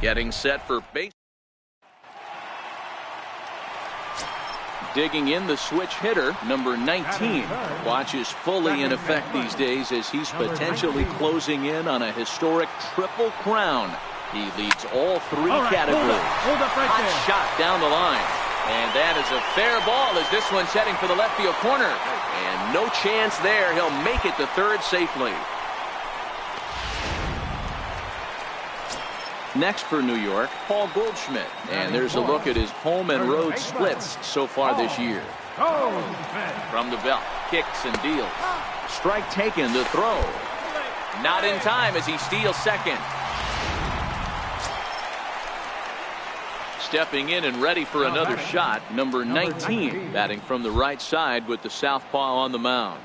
Getting set for base. Digging in the switch hitter, number 19. Watch is fully in effect these days as he's potentially closing in on a historic triple crown. He leads all three categories. Hold up right there. Hot shot down the line. And that is a fair ball as this one's heading for the left field corner. And no chance there. He'll make it to third safely. Next for New York, Paul Goldschmidt. And there's a look at his home and road splits so far this year. From the belt, kicks and deals. Strike taken to throw. Not in time as he steals second. Stepping in and ready for another shot, number 19, batting from the right side with the southpaw on the mound.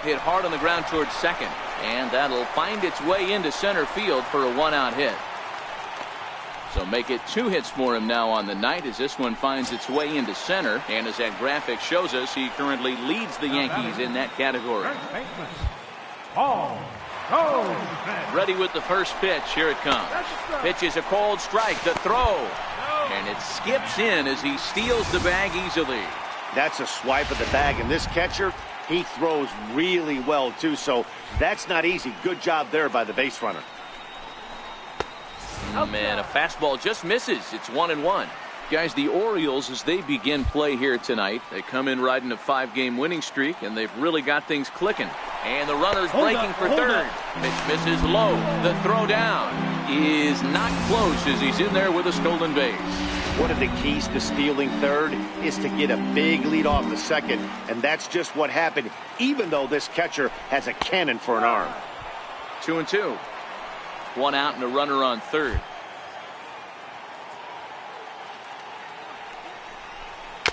Hit hard on the ground towards second, and that'll find its way into center field for a one-out hit. So make it 2 hits for him now on the night as this one finds its way into center. And as that graphic shows us, he currently leads the Yankees in that category. Ready with the first pitch. Here it comes. Pitch is a cold strike. The throw. And it skips in as he steals the bag easily. That's a swipe of the bag. And this catcher, he throws really well, too. So that's not easy. Good job there by the base runner. Man, a fastball just misses. It's 1-1. Guys, the Orioles, as they begin play here tonight, they come in riding a 5-game winning streak, and they've really got things clicking. And the runner's breaking for third. Pitch misses low. The throw down is not close as he's in there with a stolen base. One of the keys to stealing third is to get a big lead off the second, and that's just what happened, even though this catcher has a cannon for an arm. 2-2. 1 out and a runner on third.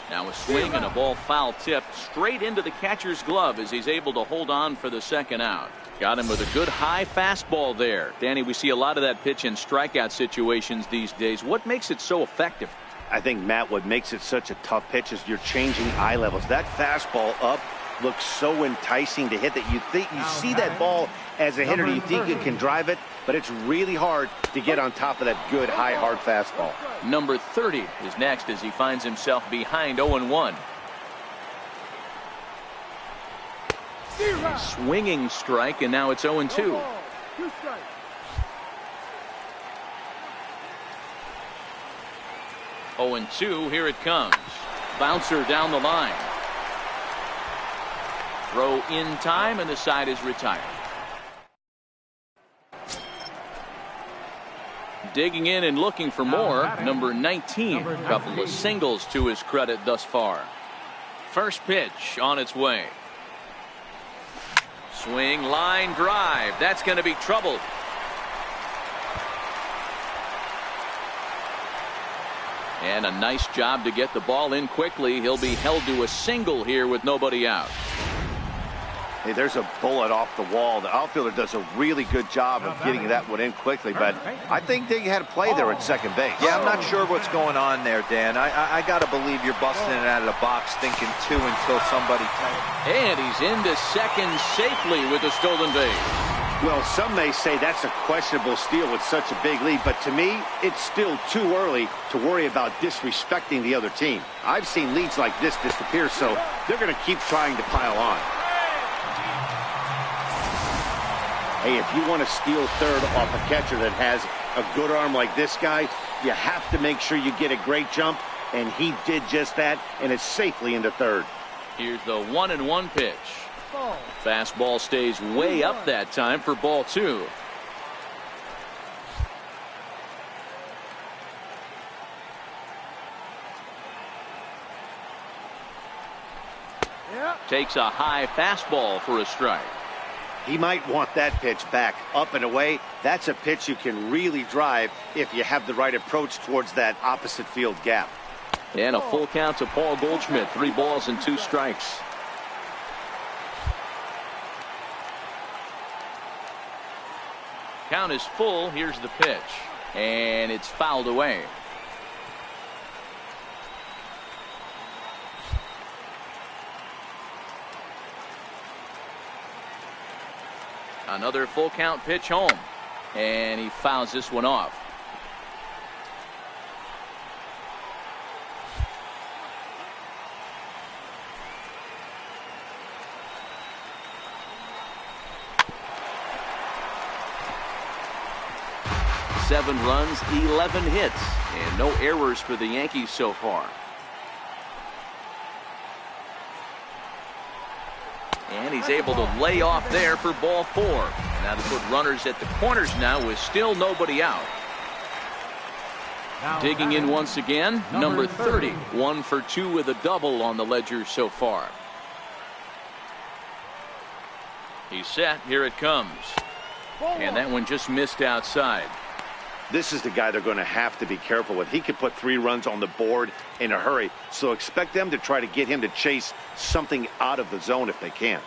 Now a swing and a ball foul tipped straight into the catcher's glove as he's able to hold on for the second out. Got him with a good high fastball there. Danny, we see a lot of that pitch in strikeout situations these days. What makes it so effective? I think, Matt, what makes it such a tough pitch is you're changing eye levels. That fastball up looks so enticing to hit that you see that ball as a hitter, you think you can drive it, but it's really hard to get on top of that good high hard fastball. Number 30 is next as he finds himself behind 0-1. Swinging strike, and now it's 0-2. 0-2, here it comes. Bouncer down the line. Throw in time, and the side is retired. Digging in and looking for more, number 19. A couple of singles to his credit thus far. First pitch on its way. Swing, line drive. That's going to be trouble. And a nice job to get the ball in quickly. He'll be held to a single here with nobody out. Hey, there's a bullet off the wall. The outfielder does a really good job of getting that one in quickly, but I think they had a play there at second base. Yeah, I'm not sure what's going on there, Dan. I got to believe you're busting it out of the box thinking 2 until somebody And he's into second safely with a stolen base. Well, some may say that's a questionable steal with such a big lead, but to me, it's still too early to worry about disrespecting the other team. I've seen leads like this disappear, so they're going to keep trying to pile on. Hey, if you want to steal third off a catcher that has a good arm like this guy, you have to make sure you get a great jump, and he did just that, and is safely into third. Here's the 1-1 pitch. Fastball stays way up that time for ball 2. Takes a high fastball for a strike. He might want that pitch back. Up and away, that's a pitch you can really drive if you have the right approach towards that opposite field gap. And a full count to Paul Goldschmidt. 3 balls and 2 strikes. Count is full. Here's the pitch. And it's fouled away. Another full count pitch home. And he fouls this one off. Seven runs, 11 hits, and no errors for the Yankees so far. And he's able to lay off there for ball 4. Now to put runners at the corners now with still nobody out. Digging in once again, number 30. 1 for 2 with a double on the ledger so far. He's set. Here it comes. And that one just missed outside. This is the guy they're going to have to be careful with. He could put 3 runs on the board in a hurry, so expect them to try to get him to chase something out of the zone if they can.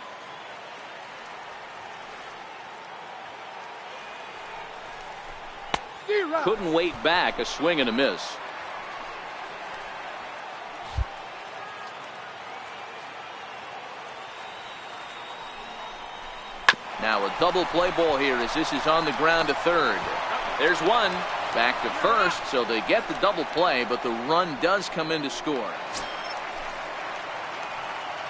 Couldn't wait back. A swing and a miss. Now a double play ball here as this is on the ground to third. There's one. Back to first, so they get the double play, but the run does come in to score.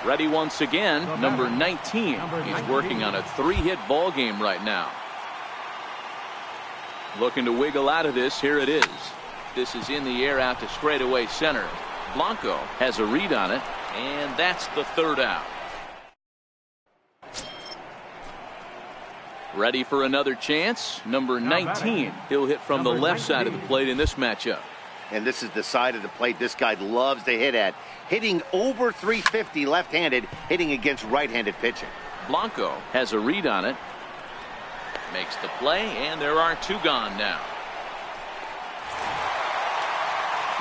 Ready once again, number 19. He's working on a 3-hit ball game right now. Looking to wiggle out of this. Here it is. This is in the air out to straightaway center. Blanco has a read on it, and that's the 3rd out. Ready for another chance. Number 19. He'll hit from the left side of the plate in this matchup. And this is the side of the plate this guy loves to hit at. Hitting over 350 left-handed, hitting against right-handed pitching. Blanco has a read on it. Makes the play, and there are 2 gone now.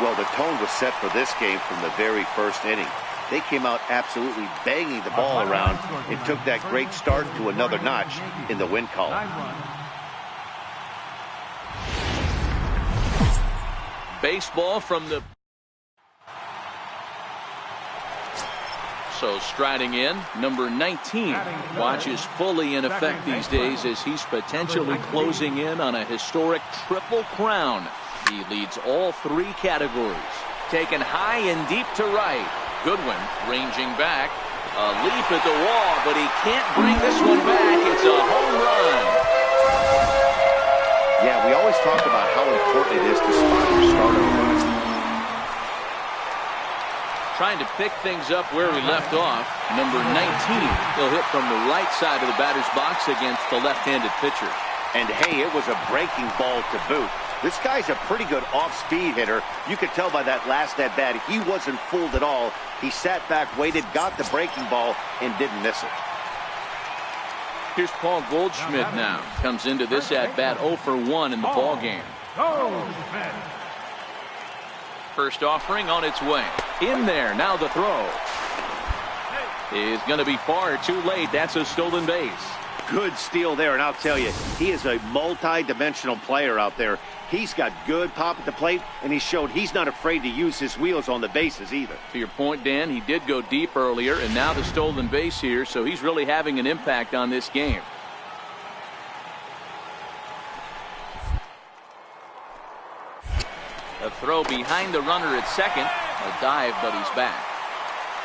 Well, the tone was set for this game from the very first inning. They came out absolutely banging the ball around and took that great start to another notch in the win column. Baseball from the... So striding in, number 19. Watch is fully in effect these days as he's potentially closing in on a historic triple crown. He leads all 3 categories. Taken high and deep to right. Goodwin ranging back. A leap at the wall, but he can't bring this one back. It's a home run. Yeah, we always talk about how important it is to spot your starter. Trying to pick things up where we left off. Number 19. He'll hit from the right side of the batter's box against the left-handed pitcher. And hey, it was a breaking ball to boot. This guy's a pretty good off-speed hitter. You could tell by that last at-bat he wasn't fooled at all. He sat back, waited, got the breaking ball, and didn't miss it. Here's Paul Goldschmidt now. Comes into this at-bat 0 for 1 in the ball game. First offering on its way. In there, now the throw. Is going to be far too late. That's a stolen base. Good steal there, and I'll tell you, he is a multi-dimensional player out there. He's got good pop at the plate, and he showed he's not afraid to use his wheels on the bases either. To your point, Dan, he did go deep earlier, and now the stolen base here, so he's really having an impact on this game. A throw behind the runner at second. A dive, but he's back.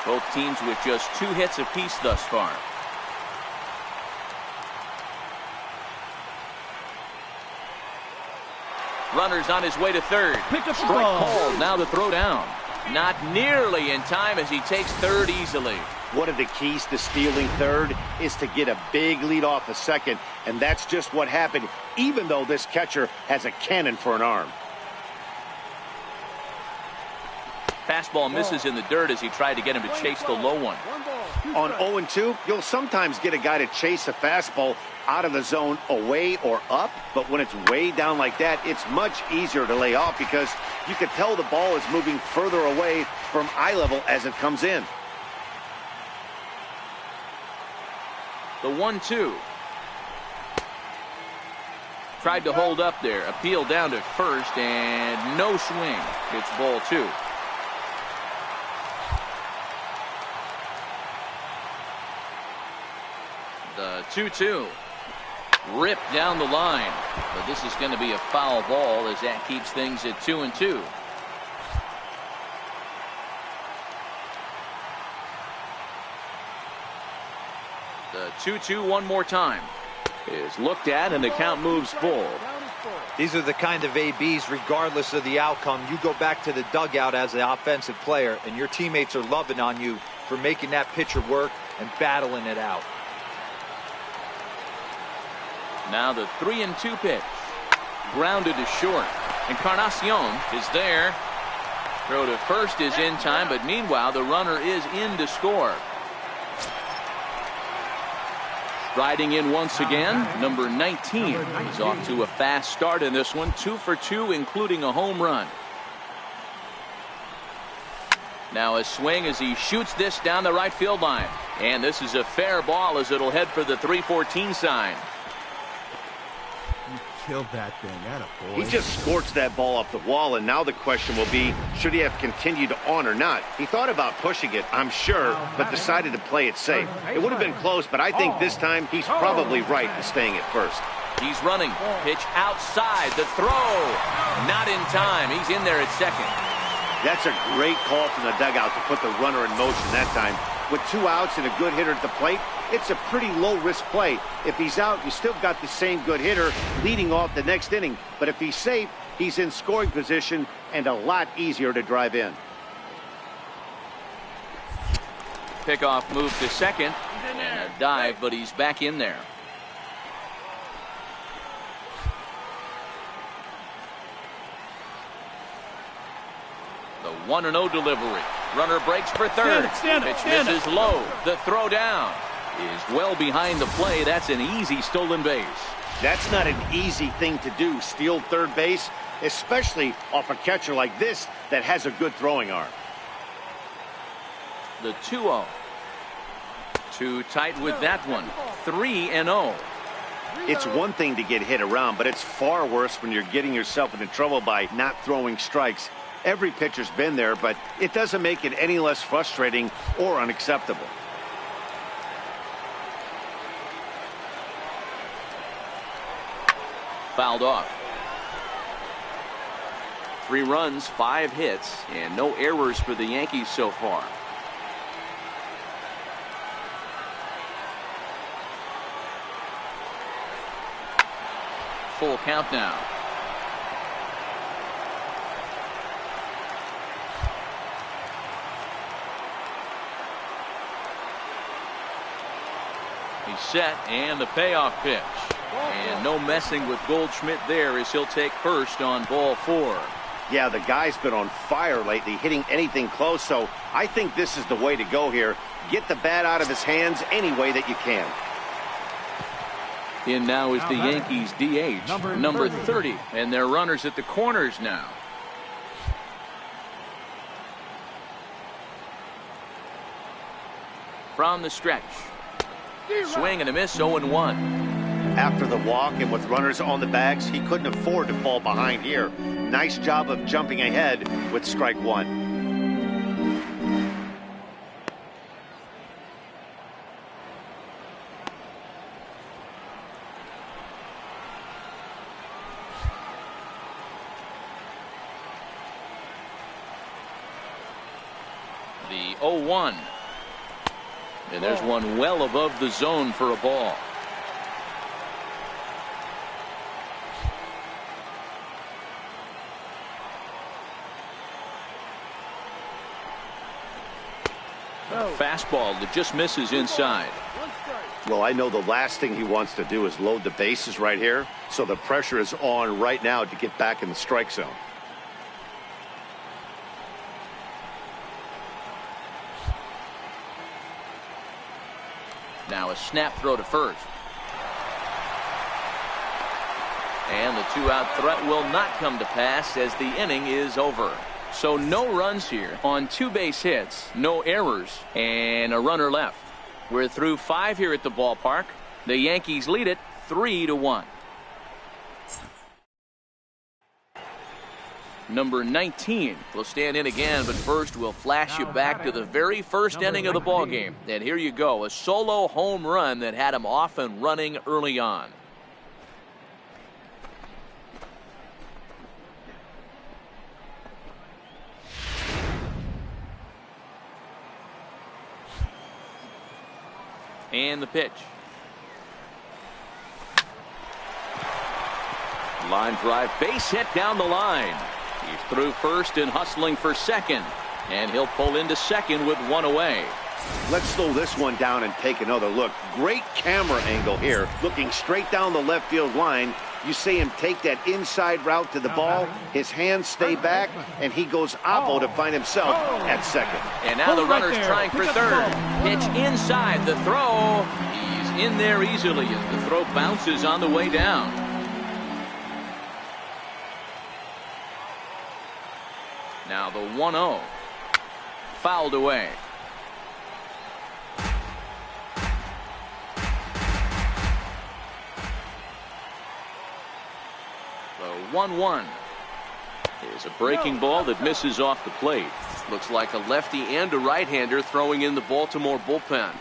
Both teams with just 2 hits apiece thus far. Runner's on his way to third. Strike called. Now the throw down. Not nearly in time as he takes third easily. One of the keys to stealing third is to get a big lead off a second, and that's just what happened, even though this catcher has a cannon for an arm. Fastball misses in the dirt as he tried to get him to chase the low one. On 0-2, you'll sometimes get a guy to chase a fastball out of the zone away or up, but when it's way down like that, it's much easier to lay off because you can tell the ball is moving further away from eye level as it comes in. The 1-2. Tried to hold up there. Appeal down to first and no swing. It's ball 2. The 2-2. Ripped down the line. But this is going to be a foul ball as that keeps things at 2-2. The 2-2 one more time is looked at, and the count moves full. These are the kind of ABs, regardless of the outcome. You go back to the dugout as an offensive player, and your teammates are loving on you for making that pitcher work and battling it out. Now the 3-2 pitch. Grounded to short. Encarnacion is there. Throw to first is in time, but meanwhile the runner is in to score. Riding in once again, number 19. He's off to a fast start in this one. 2 for 2, including a home run. Now a swing as he shoots this down the right field line. And this is a fair ball as it'll head for the 3-14 sign. Killed that thing. Attaboy. He just scorched that ball off the wall, and now the question will be, should he have continued on or not? He thought about pushing it, I'm sure, but decided to play it safe. It would have been close, but I think this time he's probably right in staying at first. He's running. Pitch outside. The throw. Not in time. He's in there at second. That's a great call from the dugout to put the runner in motion that time. With 2 outs and a good hitter at the plate, it's a pretty low-risk play. If he's out, you still got the same good hitter leading off the next inning. But if he's safe, he's in scoring position and a lot easier to drive in. Pickoff move to second. And a dive, but he's back in there. The 1-0 delivery. Runner breaks for third. Pitch misses low. The throw down is well behind the play. That's an easy stolen base. That's not an easy thing to do, steal third base, especially off a catcher like this that has a good throwing arm. The 2-0. Too tight with that one. 3-0. It's one thing to get hit around, but it's far worse when you're getting yourself into trouble by not throwing strikes. Every pitcher's been there, but it doesn't make it any less frustrating or unacceptable. Fouled off. 3 runs, 5 hits, and no errors for the Yankees so far. Full count now. He's set, and the payoff pitch. And no messing with Goldschmidt there as he'll take first on ball 4. Yeah, the guy's been on fire lately, hitting anything close, so I think this is the way to go here. Get the bat out of his hands any way that you can. In now is the Yankees DH, number 30, and their runners at the corners now. From the stretch. Swing and a miss, 0-1. After the walk and with runners on the bags, he couldn't afford to fall behind here. Nice job of jumping ahead with strike 1. The 0-1. And there's one well above the zone for a ball. Fastball that just misses inside. Well, I know the last thing he wants to do is load the bases right here, so the pressure is on right now to get back in the strike zone. Now a snap throw to first. And the 2-out threat will not come to pass as the inning is over. So no runs here on 2 base hits, no errors, and a runner left. We're through 5 here at the ballpark. The Yankees lead it 3-1. Number 19 will stand in again, but first we'll flash you back to the very first inning of the ballgame. And here you go, a solo home run that had him off and running early on. And the pitch. Line drive, base hit down the line. He's through first and hustling for second. And he'll pull into second with one away. Let's slow this one down and take another look. Great camera angle here. Looking straight down the left field line. You see him take that inside route to the ball. His hands stay back, and he goes oppo to find himself at second. And now the runner's trying for third. Pitch inside. The throw. He's in there easily as the throw bounces on the way down. Now the 1-0. Fouled away. The 1-1 is a breaking ball that misses off the plate. Looks like a lefty and a right-hander throwing in the Baltimore bullpen.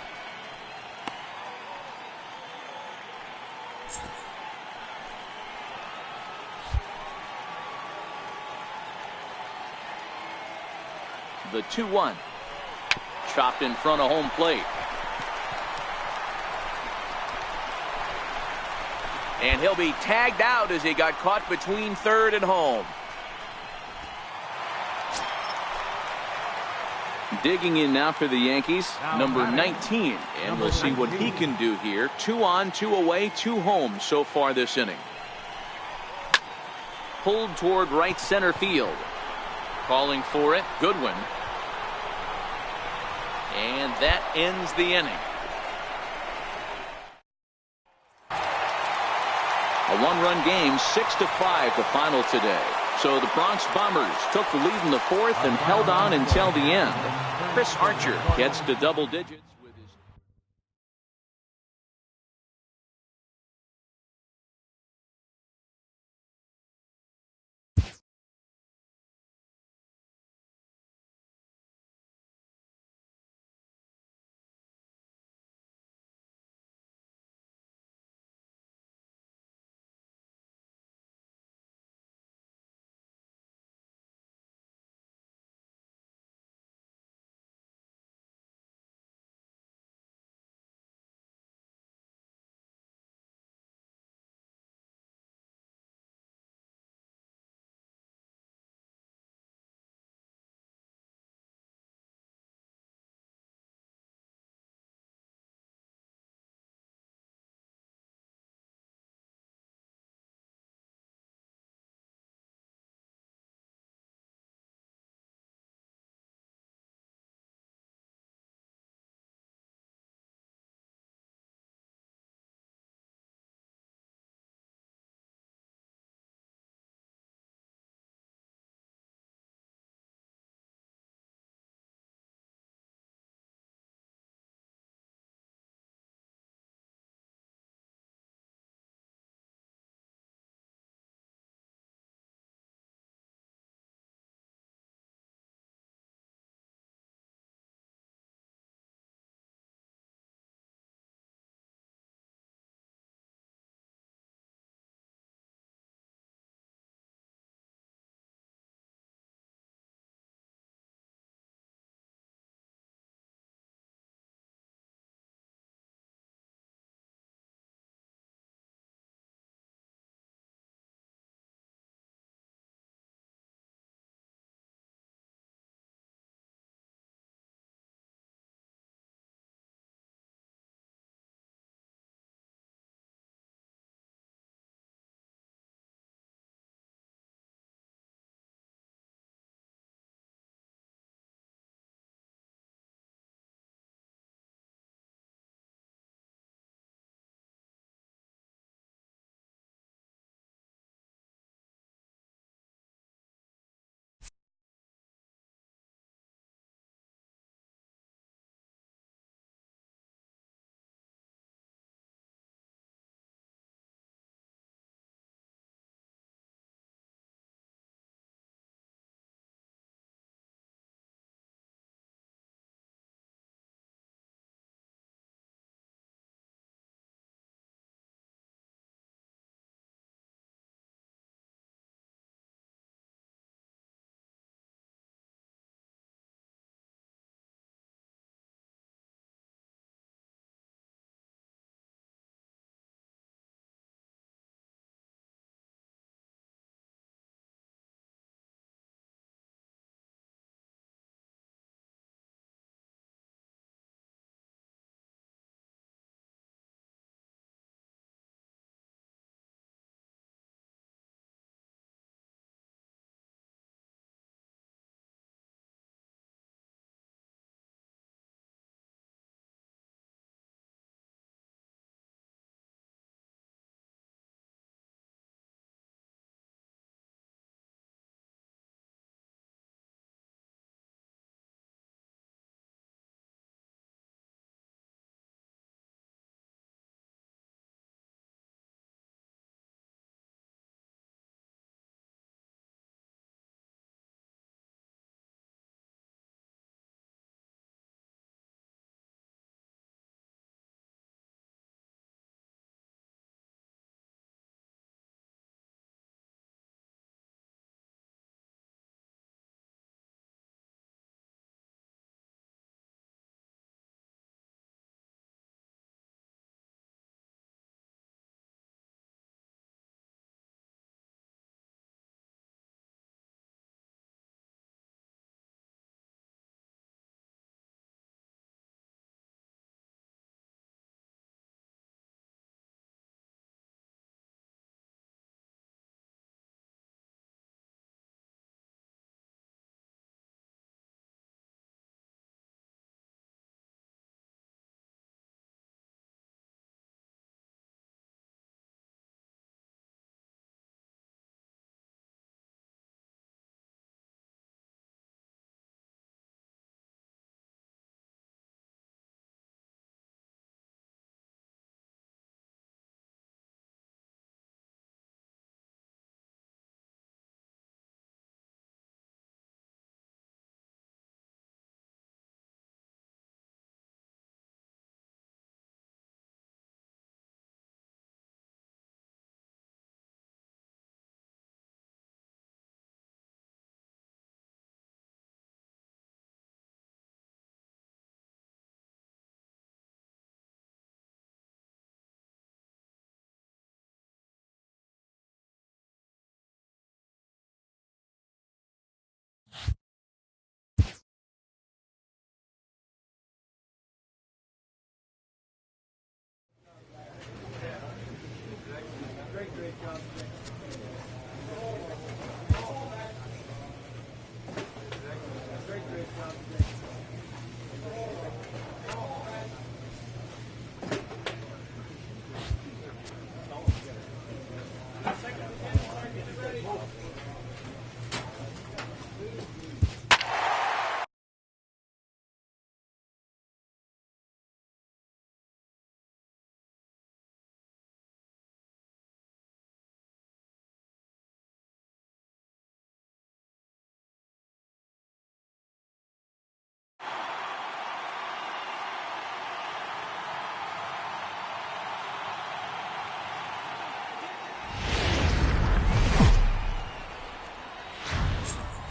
The 2-1. Chopped in front of home plate. And he'll be tagged out as he got caught between third and home. Digging in now for the Yankees, number 19. And we'll see what he can do here. 2 on, 2 away, 2 home so far this inning. Pulled toward right center field. Calling for it, Goodwin. And that ends the inning. A 1-run game, 6-5 the final today. So the Bronx Bombers took the lead in the 4th and held on until the end. Chris Archer gets to double digits.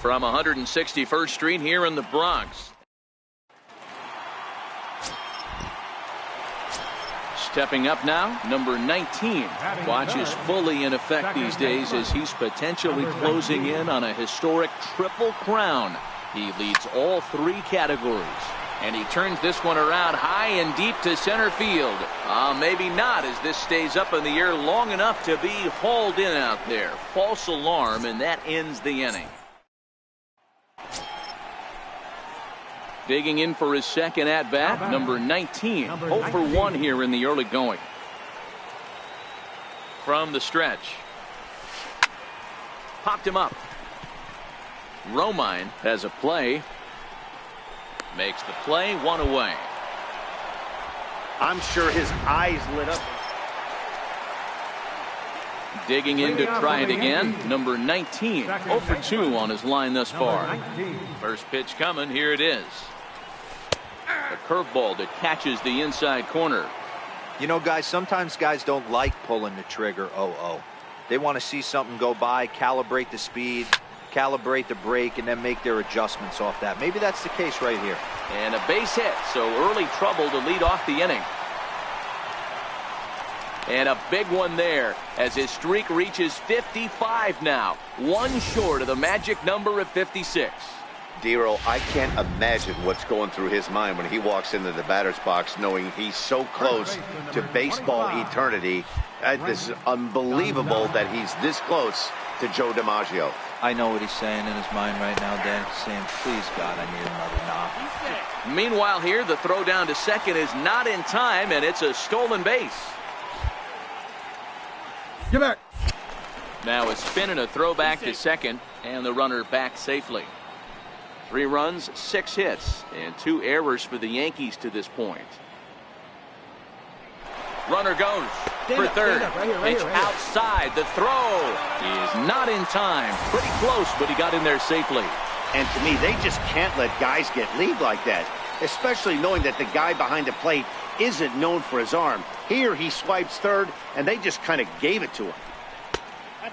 From 161st Street here in the Bronx. Stepping up now, number 19. Watch is fully in effect these days as he's potentially closing in on a historic triple crown. He leads all 3 categories. And he turns this one around high and deep to center field. Maybe not, as this stays up in the air long enough to be hauled in out there. False alarm, and that ends the inning. Digging in for his second at-bat, number 19. 0 for 1 here in the early going. From the stretch. Popped him up. Romine has a play. Makes the play, 1 away. I'm sure his eyes lit up. Digging in to try it again, number 19. 0 for 2 on his line thus far. First pitch coming, here it is. A curveball that catches the inside corner. You know, guys, sometimes guys don't like pulling the trigger 0-0. They want to see something go by, calibrate the speed, calibrate the break, and then make their adjustments off that. Maybe that's the case right here. And a base hit, so early trouble to lead off the inning. And a big one there as his streak reaches 55 now. 1 short of the magic number of 56. Dero, I can't imagine what's going through his mind when he walks into the batter's box knowing he's so close to baseball eternity. This is unbelievable that he's this close to Joe DiMaggio. I know what he's saying in his mind right now, Dan. He's saying, please, God, I need another knock. Meanwhile here, the throw down to second is not in time, and it's a stolen base. Get back. Now a spin and a throw back to second, and the runner back safely. 3 runs, 6 hits, and 2 errors for the Yankees to this point. Runner goes for third. Pitch outside. The throw is not in time. Pretty close, but he got in there safely. And to me, they just can't let guys get lead like that, especially knowing that the guy behind the plate isn't known for his arm. Here he swipes third, and they just kind of gave it to him.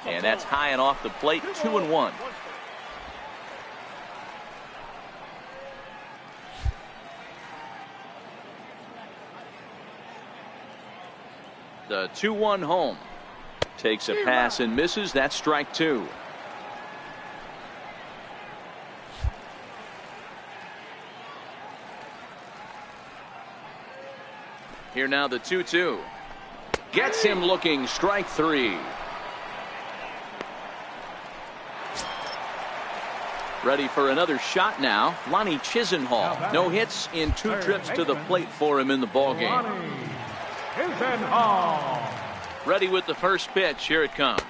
And that's high and off the plate, 2-1. The 2-1 home. Takes a pass and misses. That's strike 2. Here now the 2-2. Gets him looking. Strike 3. Ready for another shot now. Lonnie Chisenhall. No hits in 2 trips to the plate for him in the ballgame. Ready with the first pitch. Here it comes.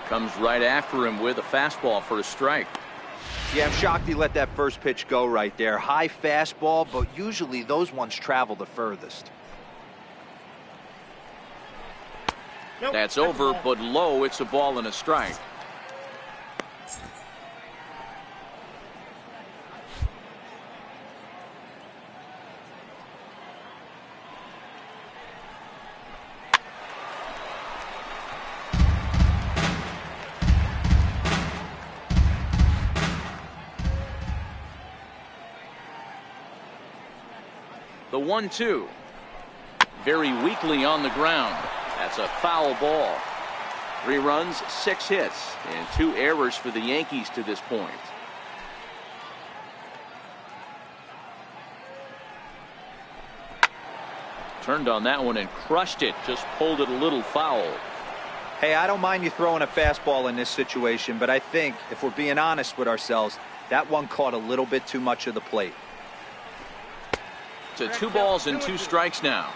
Comes right after him with a fastball for a strike. Yeah, I'm shocked he let that first pitch go right there. High fastball, but usually those ones travel the furthest. That's over, but low. It's a ball and a strike. The 1-2. Very weakly on the ground. That's a foul ball. 3 runs, 6 hits, and 2 errors for the Yankees to this point. Turned on that one and crushed it. Just pulled it a little foul. Hey, I don't mind you throwing a fastball in this situation, but I think if we're being honest with ourselves, that one caught a little bit too much of the plate. To 2 balls and 2 strikes now.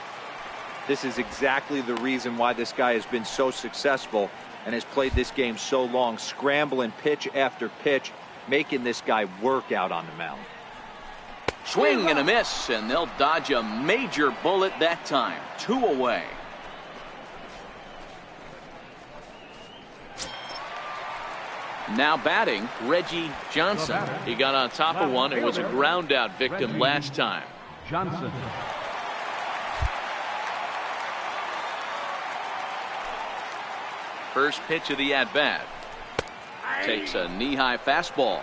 This is exactly the reason why this guy has been so successful and has played this game so long, scrambling pitch after pitch, making this guy work out on the mound. Swing and a miss, and they'll dodge a major bullet that time. 2 away. Now batting, Reggie Johnson. He got on top of one and was a ground out victim last time. Johnson. First pitch of the at-bat. takes a knee-high fastball.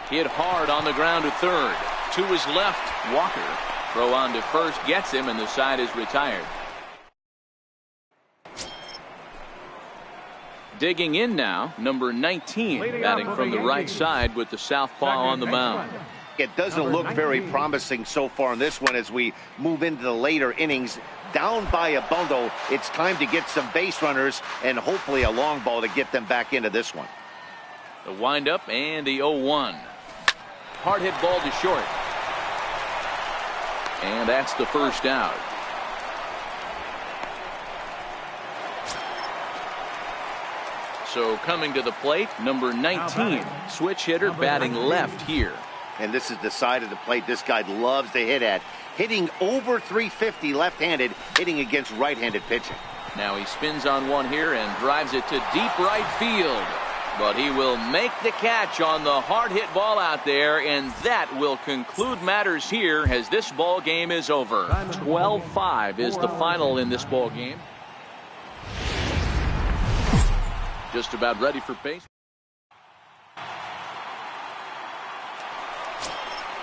Hit hard on the ground to third. To his left, Walker. Throw on to first gets him, and the side is retired. Digging in now, number 19, batting from the right side with the southpaw on the mound. It doesn't look very promising so far in this one as we move into the later innings. Down by a bundle, it's time to get some base runners and hopefully a long ball to get them back into this one. The windup and the 0-1. Hard hit ball to short. And that's the first out. So coming to the plate, number 19, switch hitter batting left here. And this is the side of the plate this guy loves to hit at. Hitting over 350 left-handed, hitting against right-handed pitching. Now he spins on one here and drives it to deep right field. But he will make the catch on the hard hit ball out there, and that will conclude matters here as this ball game is over. 12-5 is the final in this ball game. Just about ready for base.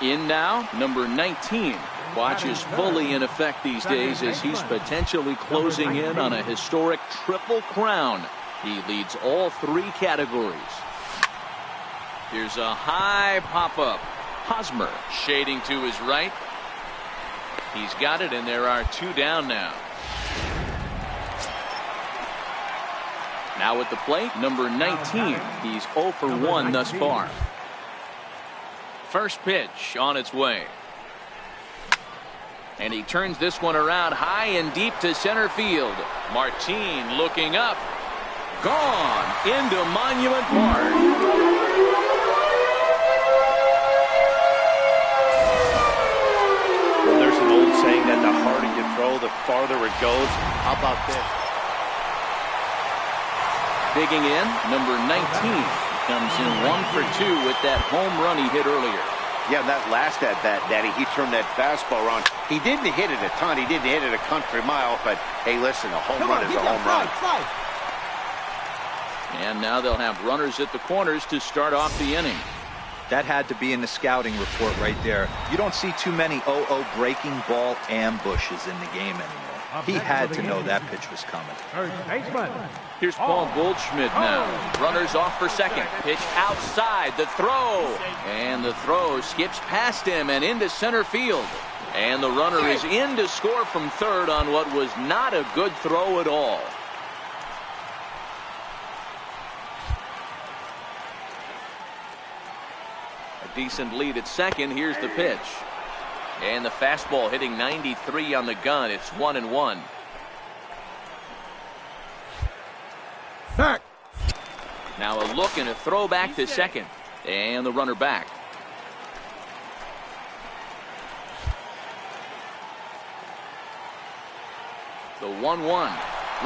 In now, number 19. Watch is fully in effect these days as he's potentially closing in on a historic triple crown. He leads all three categories. Here's a high pop-up. Hosmer shading to his right. He's got it, and there are two down now. Now at the plate, number 19. He's 0 for 1 thus far. First pitch on its way. And he turns this one around high and deep to center field. Martin looking up. Gone into Monument Park. Well, there's an old saying that the harder you throw, the farther it goes. How about this? Digging in, number 19. Comes in 1 for 2 with that home run he hit earlier. Yeah, that last at-bat, Daddy, he turned that fastball around. He didn't hit it a ton. He didn't hit it a country mile, but hey, listen, a home run is a home run. And now they'll have runners at the corners to start off the inning. That had to be in the scouting report right there. You don't see too many 0-0 breaking ball ambushes in the game anymore. He had to know that pitch was coming. Here's Paul Goldschmidt now. Runners off for second. Pitch outside. The throw. And the throw skips past him and into center field. And the runner is in to score from third on what was not a good throw at all. A decent lead at second. Here's the pitch. And the fastball hitting 93 on the gun. It's 1-1. Back. Now a look and a throw back to second. And the runner back. The 1-1.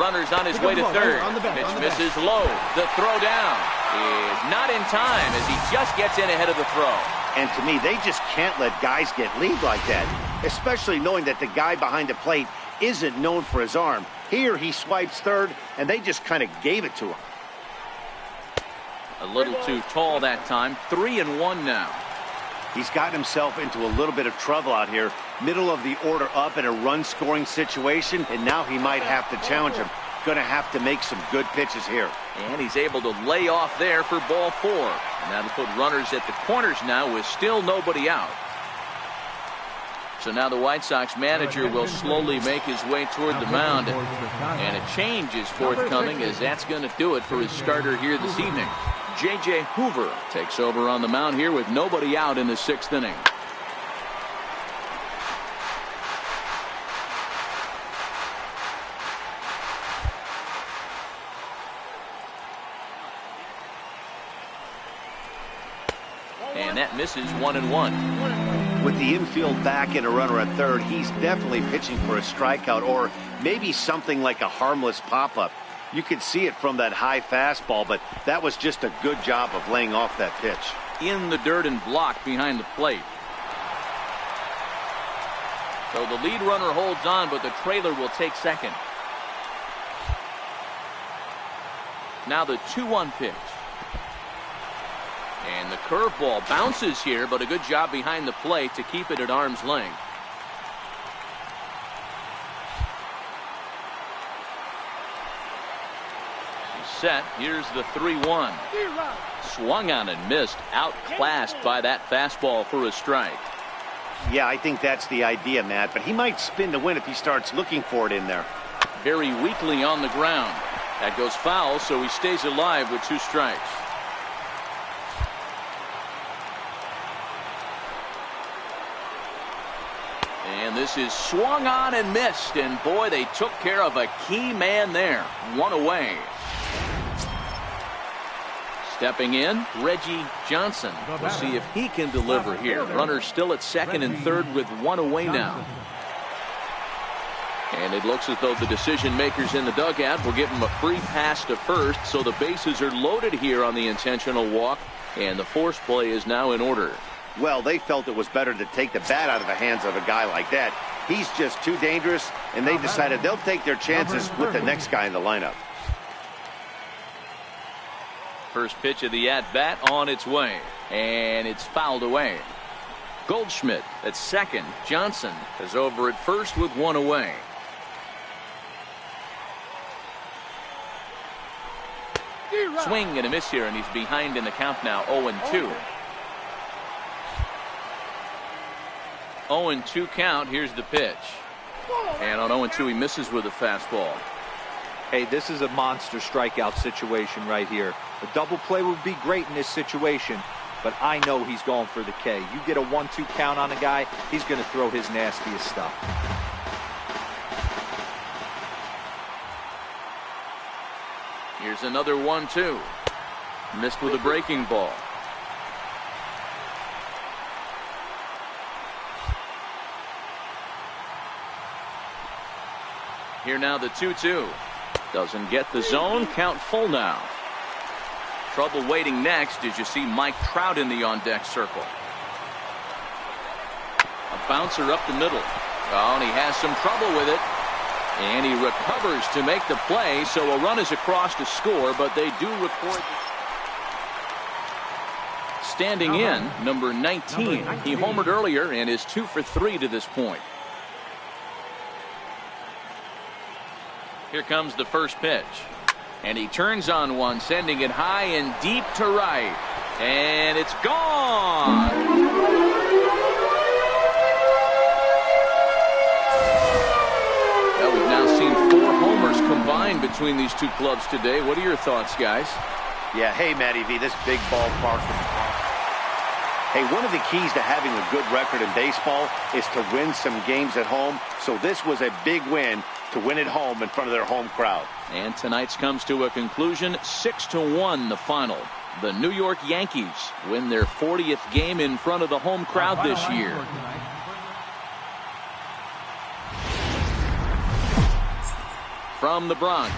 Runner's on his way to third. Pitch misses low. The throw down is not in time as he just gets in ahead of the throw. And to me, they just can't let guys get lead like that, especially knowing that the guy behind the plate isn't known for his arm. Here he swipes third, and they just kind of gave it to him. A little too tall that time. 3-1 now. He's gotten himself into a little bit of trouble out here. Middle of the order up in a run-scoring situation, and now he might have to challenge him. Going to have to make some good pitches here. And he's able to lay off there for ball 4. And that'll put runners at the corners now with still nobody out. So now the White Sox manager will slowly make his way toward the mound. And a change is forthcoming as that's going to do it for his starter here this evening. J.J. Hoover takes over on the mound here with nobody out in the 6th inning. And that misses 1-1. With the infield back and a runner at third, he's definitely pitching for a strikeout or maybe something like a harmless pop-up. You could see it from that high fastball, but that was just a good job of laying off that pitch. In the dirt and blocked behind the plate. So the lead runner holds on, but the trailer will take second. Now the 2-1 pitch. And the curveball bounces here, but a good job behind the plate to keep it at arm's length. He's set. Here's the 3-1. Swung on and missed. Outclassed by that fastball for a strike. Yeah, I think that's the idea, Matt, but he might spin to win if he starts looking for it in there. Very weakly on the ground. That goes foul, so he stays alive with 2 strikes. And this is swung on and missed, and boy, they took care of a key man there. 1 away. Stepping in, Reggie Johnson. We'll see if he can deliver here. Runners still at second and third with 1 away now. And it looks as though the decision makers in the dugout will give him a free pass to first, so the bases are loaded here on the intentional walk, and the force play is now in order. Well, they felt it was better to take the bat out of the hands of a guy like that. He's just too dangerous, and they decided they'll take their chances with the next guy in the lineup. First pitch of the at-bat on its way, and it's fouled away. Goldschmidt at second. Johnson is over at first with 1 away. Swing and a miss here, and he's behind in the count now. 0-2. 0-2 count. Here's the pitch. And on 0-2, he misses with a fastball. Hey, this is a monster strikeout situation right here. A double play would be great in this situation, but I know he's going for the K. You get a 1-2 count on a guy, he's going to throw his nastiest stuff. Here's another 1-2. Missed with a breaking ball. Here now the 2-2. Doesn't get the zone. Count full now. Trouble waiting next as you see Mike Trout in the on-deck circle. A bouncer up the middle. Oh, and he has some trouble with it. And he recovers to make the play, so a run is across to score, but they do record. Standing in, number 19. He homered earlier and is 2 for 3 to this point. Here comes the first pitch. And he turns on one, sending it high and deep to right. And it's gone. Well, we've now seen 4 homers combined between these 2 clubs today. What are your thoughts, guys? Yeah, hey, Matty V, this big ballpark. Hey, one of the keys to having a good record in baseball is to win some games at home. So this was a big win to win at home in front of their home crowd. And tonight's comes to a conclusion. 6-1 the final. The New York Yankees win their 40th game in front of the home crowd this year. From the Bronx,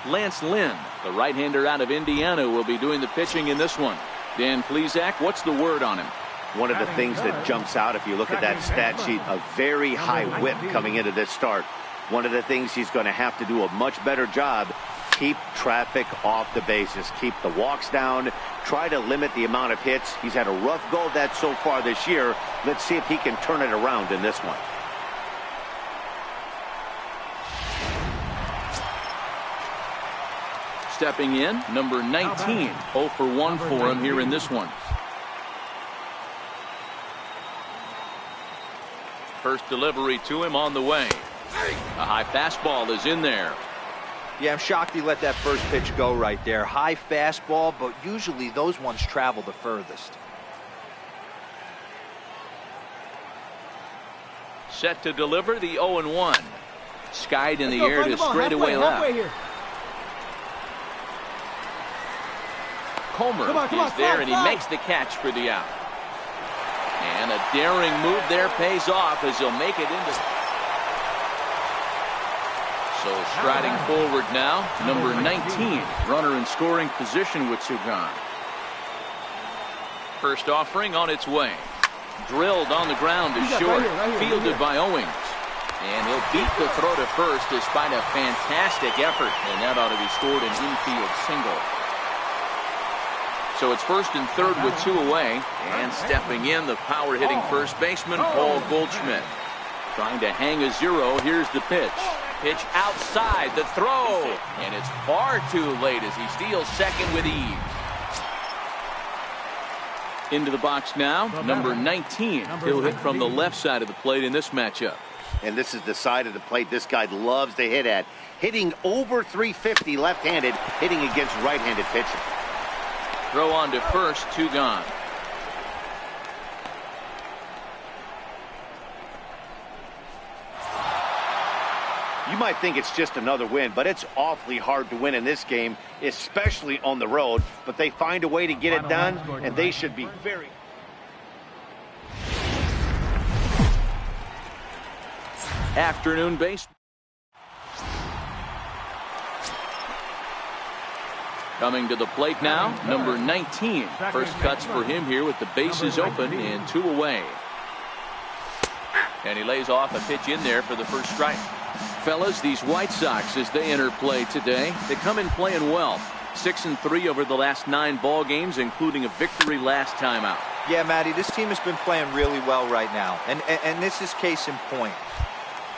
Lance Lynn, the right-hander out of Indiana, will be doing the pitching in this one. Dan Plesac, what's the word on him? One of the things that jumps out if you look at that stat sheet, a very high whip coming into this start. One of the things he's going to have to do a much better job, keep traffic off the bases, keep the walks down, try to limit the amount of hits. He's had a rough go of that so far this year. Let's see if he can turn it around in this one. Stepping in, number 19, 0 for 1 for him here in this one. First delivery to him on the way. A high fastball is in there. Yeah, I'm shocked he let that first pitch go right there. High fastball, but usually those ones travel the furthest. Set to deliver the 0-1. Skied in the air to straightaway left. Comer is there, and he makes the catch for the out. And a daring move there pays off as he'll make it into. So striding forward now, number 19, runner in scoring position with 2 gone. First offering on its way. Drilled on the ground to short. Fielded by Owings. And he'll beat the throw to first despite a fantastic effort. And that ought to be scored an infield single. So it's first and third with 2 away. And stepping in, the power-hitting first baseman, Paul Goldschmidt. Trying to hang a 0. Here's the pitch. Pitch outside. The throw. And it's far too late as he steals second with ease. Into the box now, number 19. He'll hit from the left side of the plate in this matchup. And this is the side of the plate this guy loves to hit at. Hitting over 350 left-handed, hitting against right-handed pitching. Throw on to first, 2 gone. You might think it's just another win, but it's awfully hard to win in this game, especially on the road. But they find a way to get it done, and they should be very... Afternoon baseball. Coming to the plate now, number 19. First cuts for him here with the bases open and 2 away. And he lays off a pitch in there for the first strike. Fellas, these White Sox, as they enter play today, they come in playing well. 6-3 over the last 9 ball games, including a victory last time out. Yeah, Matty, this team has been playing really well right now. And this is case in point.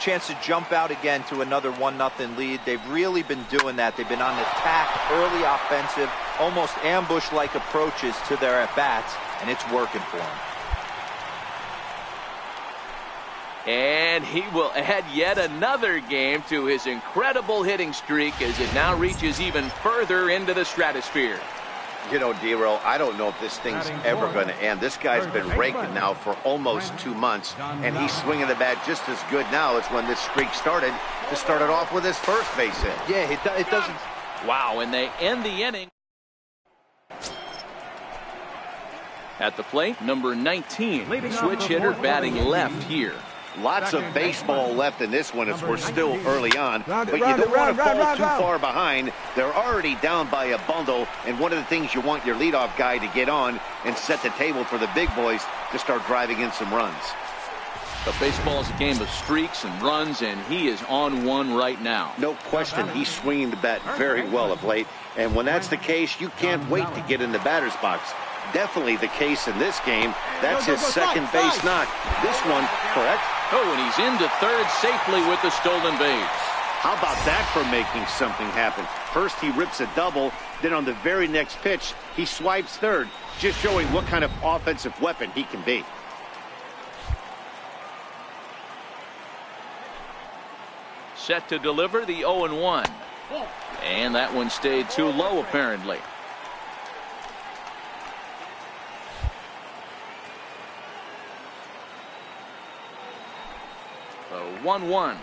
Chance to jump out again to another 1-0 lead. They've really been doing that. They've been on attack, early offensive, almost ambush-like approaches to their at-bats, and it's working for them. And he will add yet another game to his incredible hitting streak as it now reaches even further into the stratosphere. You know, D-Roll, I don't know if this thing's ever going to end. This guy's been raking now for almost 2 months, and he's swinging the bat just as good now as when this streak started. To start it off with his first base hit. Yeah, it doesn't... Wow, and they end the inning. At the plate, number 19, switch hitter batting left here. Lots of baseball left in this one as we're still early on, but you don't want to fall too far behind. They're already down by a bundle, and one of the things you want your leadoff guy to get on and set the table for the big boys to start driving in some runs. But baseball is a game of streaks and runs, and he is on one right now. No question, he's swinging the bat very well of late, and when that's the case, you can't wait to get in the batter's box. Definitely the case in this game. That's his second base knock. This one, correct? Oh, and he's into third safely with the stolen base. How about that for making something happen? First he rips a double, then on the very next pitch, he swipes third, just showing what kind of offensive weapon he can be. Set to deliver the 0-1. And that one stayed too low, apparently. The 1-1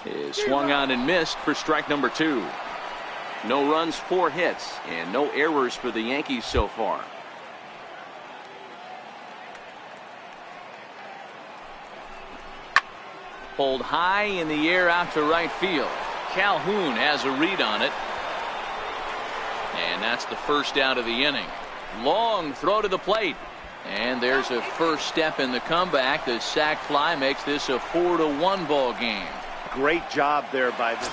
is swung on and missed for strike number 2. No runs, 4 hits, and no errors for the Yankees so far. Pulled high in the air out to right field. Calhoun has a read on it. And that's the first out of the inning. Long throw to the plate. And there's a first step in the comeback. The sac fly makes this a 4-1 ball game. Great job there by the...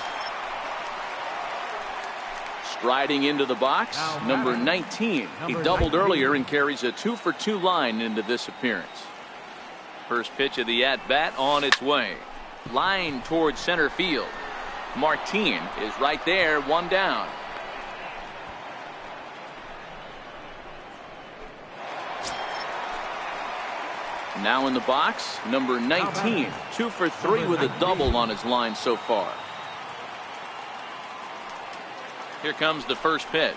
Striding into the box, number 19. He doubled earlier and carries a 2-for-2 line into this appearance. First pitch of the at-bat on its way. Line towards center field. Martin is right there, 1 down. Now in the box, number 19. 2-for-3 with a double on his line so far. Here comes the first pitch.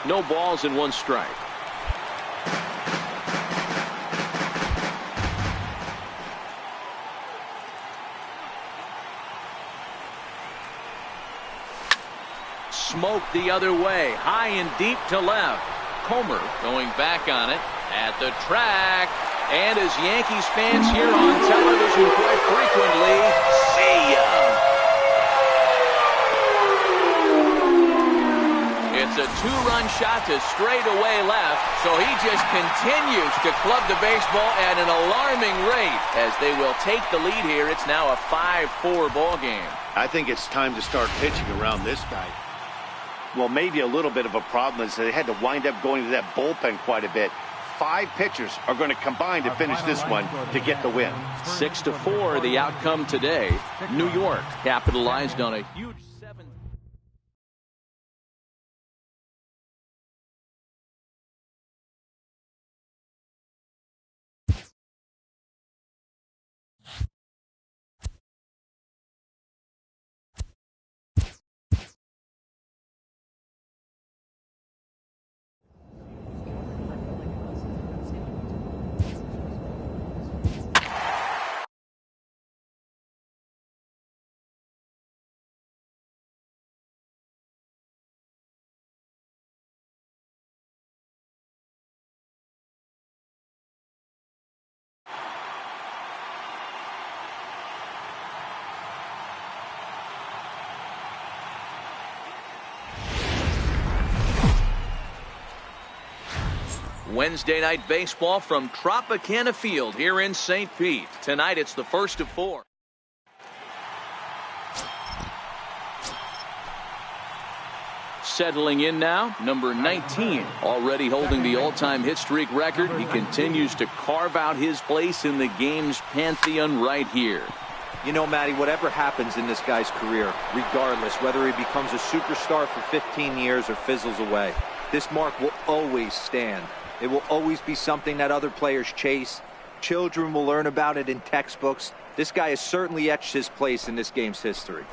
No balls and 1 strike. Smoke the other way, high and deep to left. Comer going back on it at the track. And as Yankees fans hear on television quite frequently, see ya. It's a two-run shot to straightaway left, so he just continues to club the baseball at an alarming rate. As they will take the lead here, it's now a 5-4 ball game. I think it's time to start pitching around this guy. Well, maybe a little bit of a problem is they had to wind up going to that bullpen quite a bit. 5 pitchers are going to combine to finish this one to get the win. 6-4 the outcome today. New York capitalized on a huge 7. Wednesday night baseball from Tropicana Field here in St. Pete. Tonight it's the first of 4. Settling in now, number 19, already holding the all-time hit streak record. He continues to carve out his place in the game's pantheon right here. You know, Matty, whatever happens in this guy's career, regardless, whether he becomes a superstar for 15 years or fizzles away, this mark will always stand. It will always be something that other players chase. Children will learn about it in textbooks. This guy has certainly etched his place in this game's history.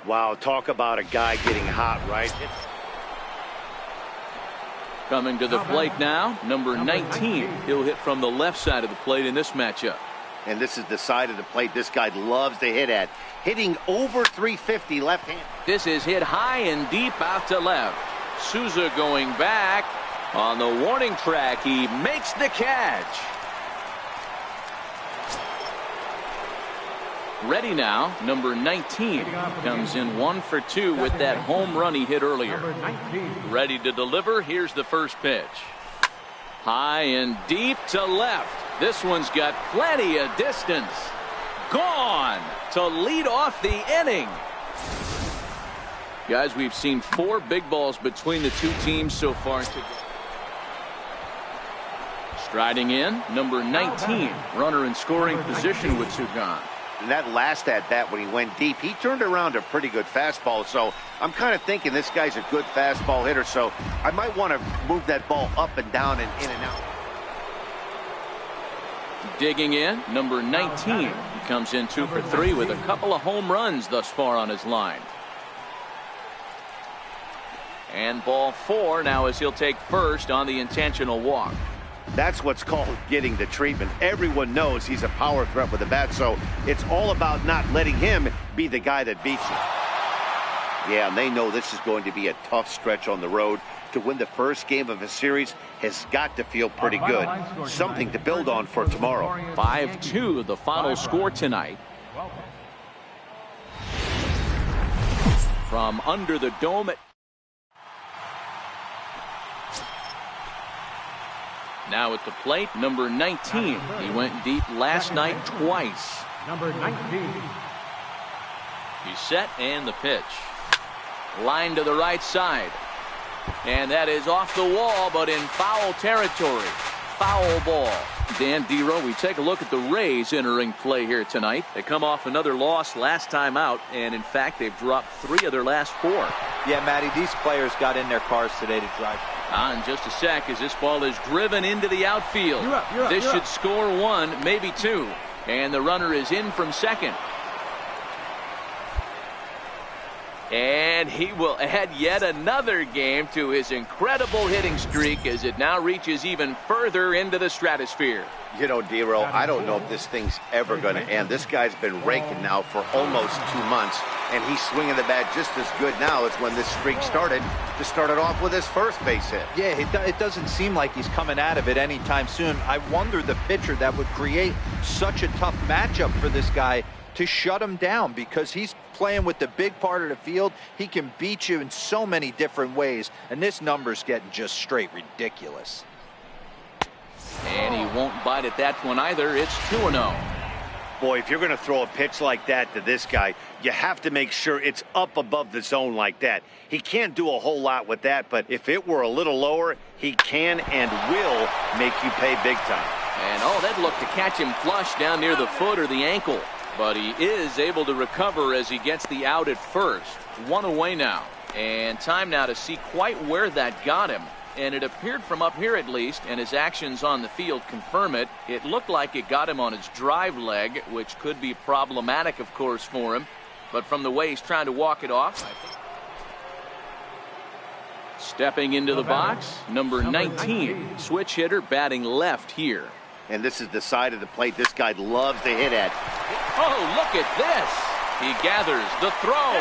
Wow, talk about a guy getting hot, right? Coming to the plate now, number 19. He'll hit from the left side of the plate in this matchup. And this is the side of the plate this guy loves to hit at. Hitting over 350 left hand. This is hit high and deep out to left. Souza going back. On the warning track, he makes the catch. Ready now, number 19. Comes in 1 for 2 with that home run he hit earlier. Ready to deliver. Here's the first pitch. High and deep to left. This one's got plenty of distance. Gone to lead off the inning. Guys, we've seen 4 big balls between the two teams so far today. Striding in, number 19. Runner in scoring position with two gone. And that last at-bat when he went deep, he turned around a pretty good fastball. So I'm kind of thinking this guy's a good fastball hitter. So I might want to move that ball up and down and in and out. Digging in, number 19. He comes in 2 for 3 with a couple of home runs thus far on his line. And ball 4 now as he'll take first on the intentional walk. That's what's called getting the treatment. Everyone knows he's a power threat with the bat, so it's all about not letting him be the guy that beats you. Yeah, and they know this is going to be a tough stretch on the road. To win the first game of a series has got to feel pretty good. Something to build on for tomorrow. 5-2 the final score tonight. From under the dome at now at the plate, number 19. He went deep last night twice. Number 19. He's set and the pitch. Line to the right side. And that is off the wall, but in foul territory. Foul ball. Dan Dero, we take a look at the Rays entering play here tonight. They come off another loss last time out, and in fact, they've dropped 3 of their last 4. Yeah, Matty, these players got in their cars today to drive. In just a sec as this ball is driven into the outfield. This should score 1, maybe 2. And the runner is in from second. And he will add yet another game to his incredible hitting streak as it now reaches even further into the stratosphere. You know, Dero, I don't know if this thing's ever going to end. This guy's been raking now for almost 2 months, and he's swinging the bat just as good now as when this streak started. To start it off with his first base hit. Yeah, it doesn't seem like he's coming out of it anytime soon. I wonder the pitcher that would create such a tough matchup for this guy to shut him down because he's playing with the big part of the field. He can beat you in so many different ways, and this number's getting just straight ridiculous. And he won't bite at that one either. It's 2-0. Boy, if you're going to throw a pitch like that to this guy, you have to make sure it's up above the zone like that. He can't do a whole lot with that, but if it were a little lower, he can and will make you pay big time. And oh, that looked to catch him flush down near the foot or the ankle. But he is able to recover as he gets the out at first. 1 away now. And time now to see quite where that got him. And it appeared from up here at least, and his actions on the field confirm it. It looked like it got him on his drive leg, which could be problematic, of course, for him. But from the way he's trying to walk it off, I think. Stepping into the box, number 19, switch hitter batting left here. And this is the side of the plate this guy loves to hit at. Oh, look at this. He gathers the throw.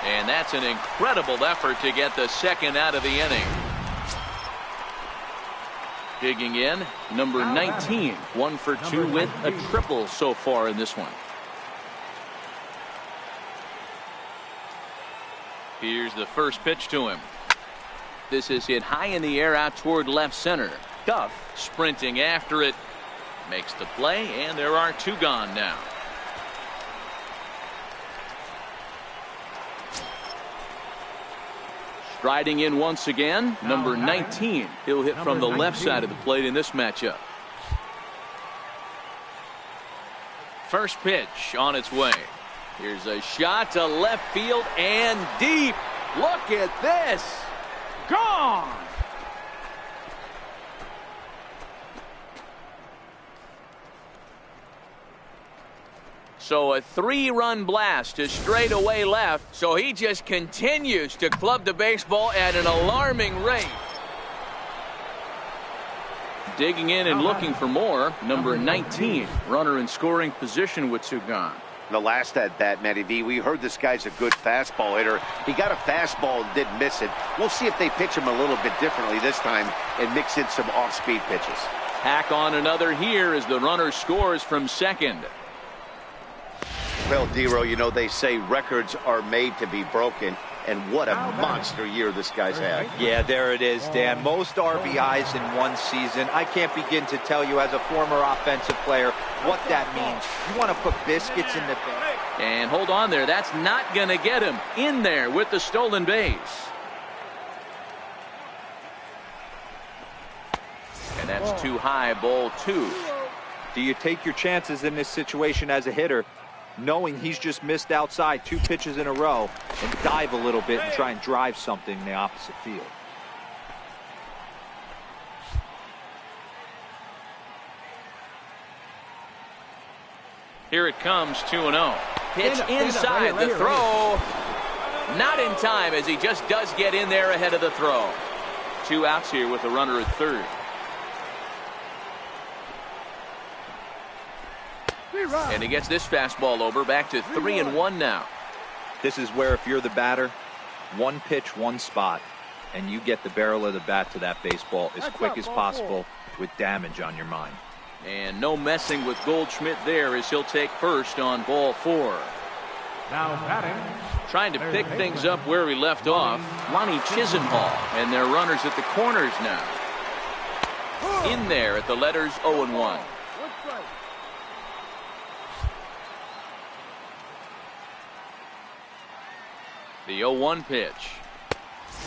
And that's an incredible effort to get the second out of the inning. Digging in, number 19, 1 for 2 with a triple so far in this one. Here's the first pitch to him. This is hit high in the air out toward left center. Duff sprinting after it. Makes the play, and there are 2 gone now. Striding in once again, number 19. He'll hit from the left side of the plate in this matchup. First pitch on its way. Here's a shot to left field and deep. Look at this. Gone. So a 3-run blast to straightaway left. So he just continues to club the baseball at an alarming rate. Digging in and looking for more, number 19. Runner in scoring position with 2 gone. The last at bat, Matty V, we heard this guy's a good fastball hitter. He got a fastball and didn't miss it. We'll see if they pitch him a little bit differently this time and mix in some off-speed pitches. Tack on another here as the runner scores from second. Well, Dero, you know, they say records are made to be broken, and what a monster year this guy's had. Yeah, there it is, Dan. Most RBIs in one season. I can't begin to tell you as a former offensive player what that means. You want to put biscuits in the bag. And hold on there. That's not going to get him in there with the stolen base. And that's too high, ball 2. Do you take your chances in this situation as a hitter, knowing he's just missed outside 2 pitches in a row, and dive a little bit and try and drive something in the opposite field? Here it comes, 2-0. Pitch inside, the throw. Not in time as he just does get in there ahead of the throw. 2 outs here with a runner at third. And he gets this fastball over, back to 3-1 now. This is where if you're the batter, 1 pitch, 1 spot, and you get the barrel of the bat to that baseball as quick as possible with damage on your mind. And no messing with Goldschmidt there as he'll take first on ball 4. Now batting. Trying to pick things up where we left off, Lonnie Chisenhall, and their runners at the corners now. In there at the letters 0-1. The 0-1 pitch.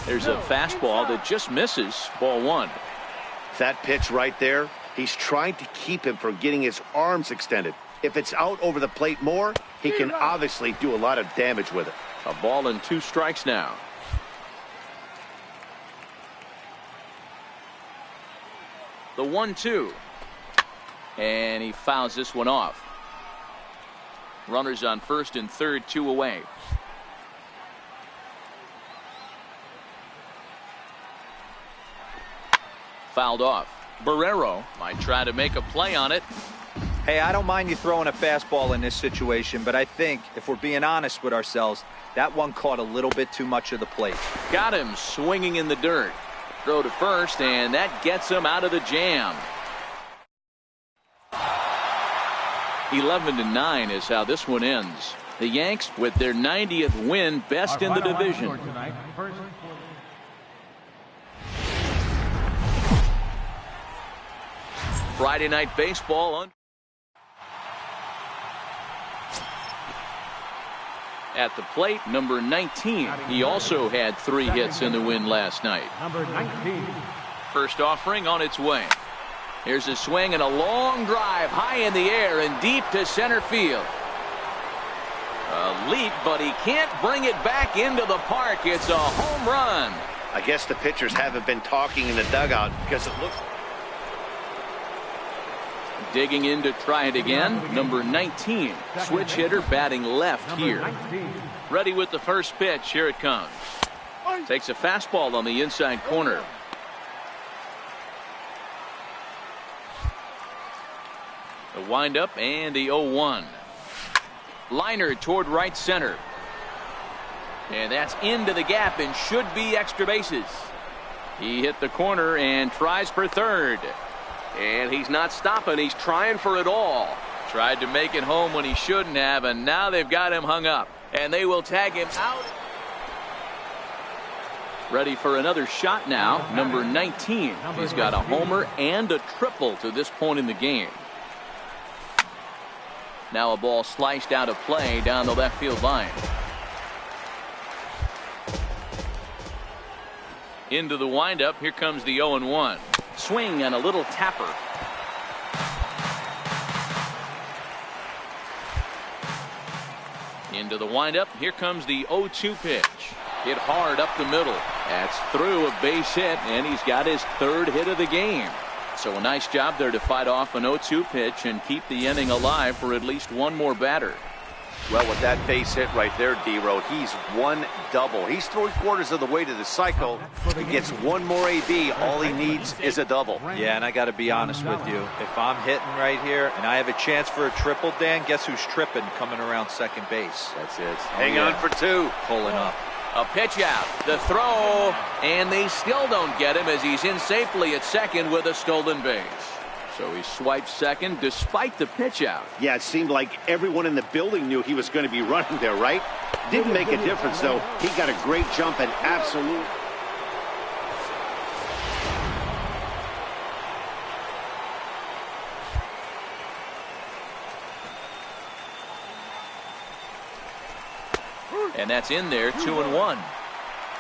There's a fastball that just misses, ball 1. That pitch right there, he's trying to keep him from getting his arms extended. If it's out over the plate more, he can obviously do a lot of damage with it. A ball and 2 strikes now. The 1-2. And he fouls this one off. Runners on first and third, 2 away. Fouled off. Barrero might try to make a play on it. Hey, I don't mind you throwing a fastball in this situation, but I think if we're being honest with ourselves, that one caught a little bit too much of the plate. Got him swinging in the dirt. Throw to first, and that gets him out of the jam. 11-9 is how this one ends. The Yanks with their 90th win, best in the division. Friday Night Baseball on. At the plate, number 19. He also had 3 hits in the win last night. Number 19. First offering on its way. Here's a swing and a long drive high in the air and deep to center field. A leap, but he can't bring it back into the park. It's a home run. I guess the pitchers haven't been talking in the dugout because it looks. Digging in to try it again, number 19. Switch hitter batting left here. Ready with the first pitch. Here it comes. Takes a fastball on the inside corner. The windup and the 0-1. Liner toward right center. And that's into the gap and should be extra bases. He hit the corner and tries for third. And he's not stopping. He's trying for it all. Tried to make it home when he shouldn't have, and now they've got him hung up. And they will tag him out. Ready for another shot now, number 19. He's got a homer and a triple to this point in the game. Now a ball sliced out of play down the left field line. Into the windup. Here comes the 0-1. Swing and a little tapper. Into the windup. Here comes the 0-2 pitch. Hit hard up the middle. That's through a base hit, and he's got his 3rd hit of the game. So a nice job there to fight off an 0-2 pitch and keep the inning alive for at least one more batter. Well, with that base hit right there, D-Row, he's 1 double. He's 3/4 of the way to the cycle. He gets 1 more AB. All he needs is a double. Yeah, and I got to be honest with you. If I'm hitting right here and I have a chance for a triple, Dan, guess who's tripping coming around second base? That's it. Hang on for 2. Pulling up. A pitch out, the throw, and they still don't get him as he's in safely at second with a stolen base. So he swipes second despite the pitch out. Yeah, it seemed like everyone in the building knew he was going to be running there, right? Didn't make a difference, though. He got a great jump and absolute. And that's in there, 2-1.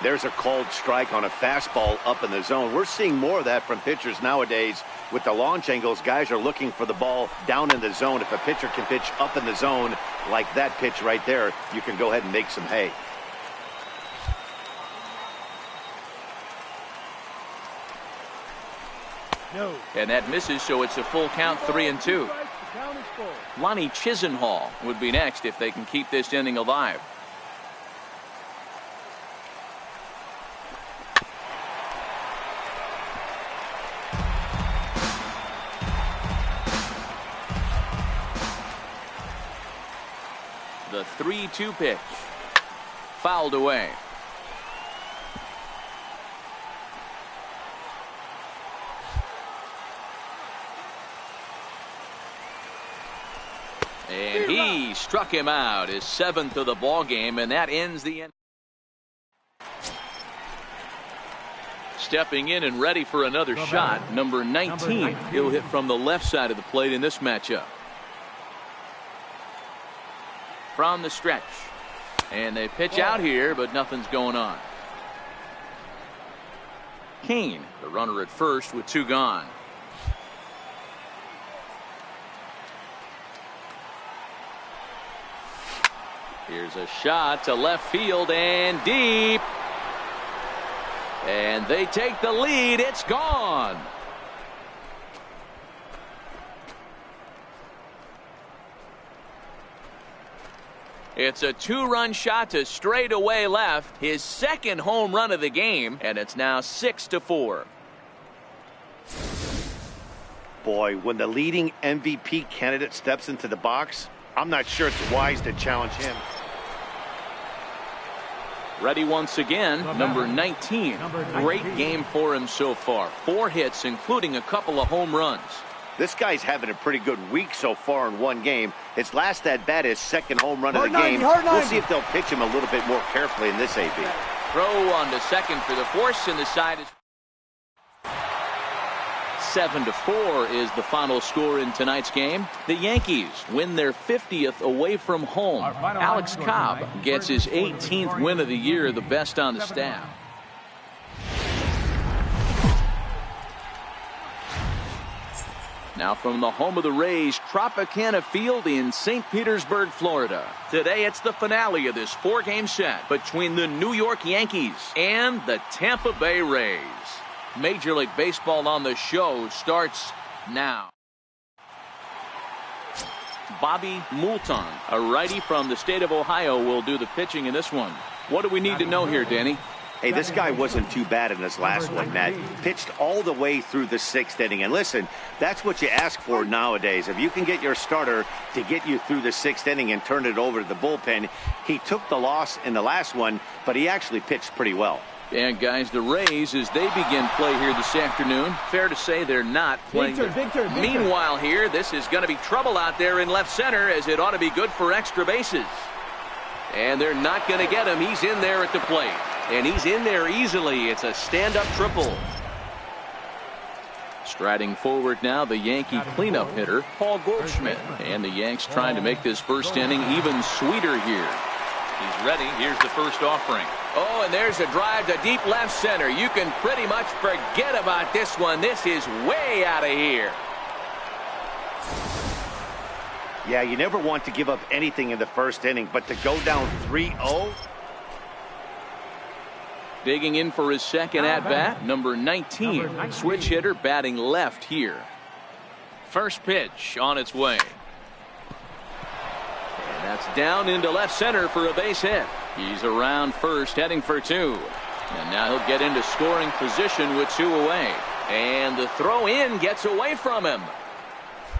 There's a called strike on a fastball up in the zone. We're seeing more of that from pitchers nowadays. With the launch angles, guys are looking for the ball down in the zone. If a pitcher can pitch up in the zone like that pitch right there, you can go ahead and make some hay. No. And that misses, so it's a full count, 3-2. Lonnie Chisenhall would be next if they can keep this inning alive. The 3-2 pitch. Fouled away. And he struck him out, his 7th of the ball game, and that ends the end. Stepping in and ready for another shot, number 19. He'll hit from the left side of the plate in this matchup. From the stretch. And they pitch out here, but nothing's going on. Kane, the runner at first with 2 gone. Here's a shot to left field and deep. And they take the lead. It's gone. It's a 2-run shot to straightaway left, his 2nd home run of the game, and it's now 6-4. Boy, when the leading MVP candidate steps into the box, I'm not sure it's wise to challenge him. Ready once again, number 19. Great game for him so far. 4 hits, including a couple of home runs. This guy's having a pretty good week so far in one game. His last at-bat is second home run of the game. We'll see if they'll pitch him a little bit more carefully in this AB. Throw on to second for the force, and the side is 7-4 is the final score in tonight's game. The Yankees win their 50th away from home. Alex Cobb gets his 18th win of the year, the best on the staff. Now from the home of the Rays, Tropicana Field in St. Petersburg, Florida. Today it's the finale of this 4-game set between the New York Yankees and the Tampa Bay Rays. Major League Baseball on the show starts now. Bobby Moulton, a righty from the state of Ohio, will do the pitching in this one. What do we need to know here, Danny? Hey, this guy wasn't too bad in this last one, Matt. Pitched all the way through the 6th inning. And listen, that's what you ask for nowadays. If you can get your starter to get you through the 6th inning and turn it over to the bullpen, he took the loss in the last one, but he actually pitched pretty well. And guys, the Rays, as they begin play here this afternoon, fair to say they're not playing. Big turn. Meanwhile here, this is going to be trouble out there in left center, as it ought to be good for extra bases. And they're not going to get him. He's in there at the plate. And he's in there easily. It's a stand-up triple. Striding forward now, the Yankee cleanup hitter, Paul Goldschmidt. And the Yanks trying to make this first inning even sweeter here. He's ready. Here's the first offering. Oh, and there's a drive to deep left center. You can pretty much forget about this one. This is way out of here. Yeah, you never want to give up anything in the first inning, but to go down 3-0. Digging in for his second at-bat, number 19, switch hitter batting left here. First pitch on its way. And that's down into left center for a base hit. He's around first, heading for 2. And now he'll get into scoring position with 2 away. And the throw in gets away from him.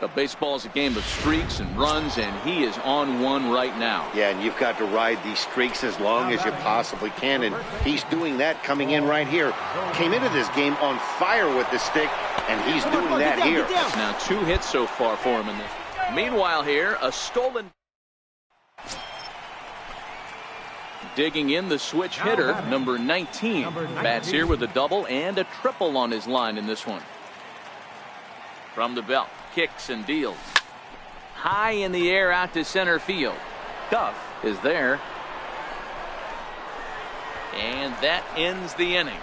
The baseball is a game of streaks and runs, and he is on one right now. Yeah, and you've got to ride these streaks as long as you possibly can, and he's doing that coming in right here. Came into this game on fire with the stick, and he's doing that here. Now 2 hits so far for him in this. Meanwhile here, a stolen. Digging in, the switch hitter, number 19. Bats here with a double and a triple on his line in this one. From the belt, kicks and deals. High in the air out to center field. Duff is there. And that ends the inning.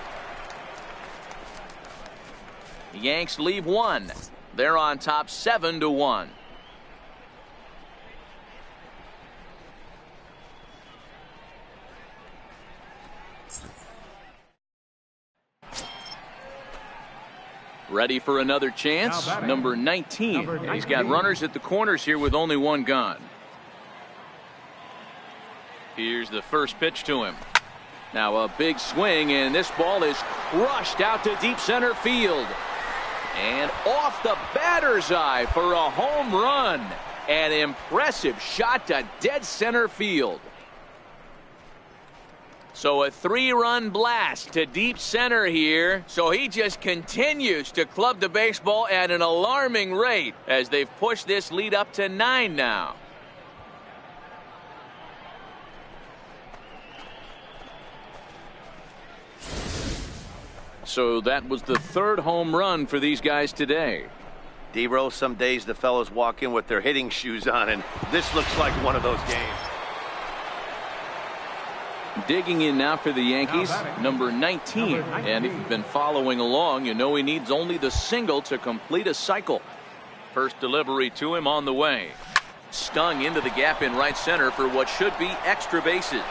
The Yanks leave 1. They're on top 7-1. Ready for another chance, number 19. He's got runners at the corners here with only 1 gone. Here's the first pitch to him. Now a big swing, and this ball is crushed out to deep center field. And off the batter's eye for a home run. An impressive shot to dead center field. So a 3-run blast to deep center here. So he just continues to club the baseball at an alarming rate as they've pushed this lead up to 9 now. So that was the 3rd home run for these guys today. D-Rose, some days the fellows walk in with their hitting shoes on, and this looks like one of those games. Digging in now for the Yankees, number 19. And if you've been following along, you know he needs only the single to complete a cycle. First delivery to him on the way. Stung into the gap in right center for what should be extra bases.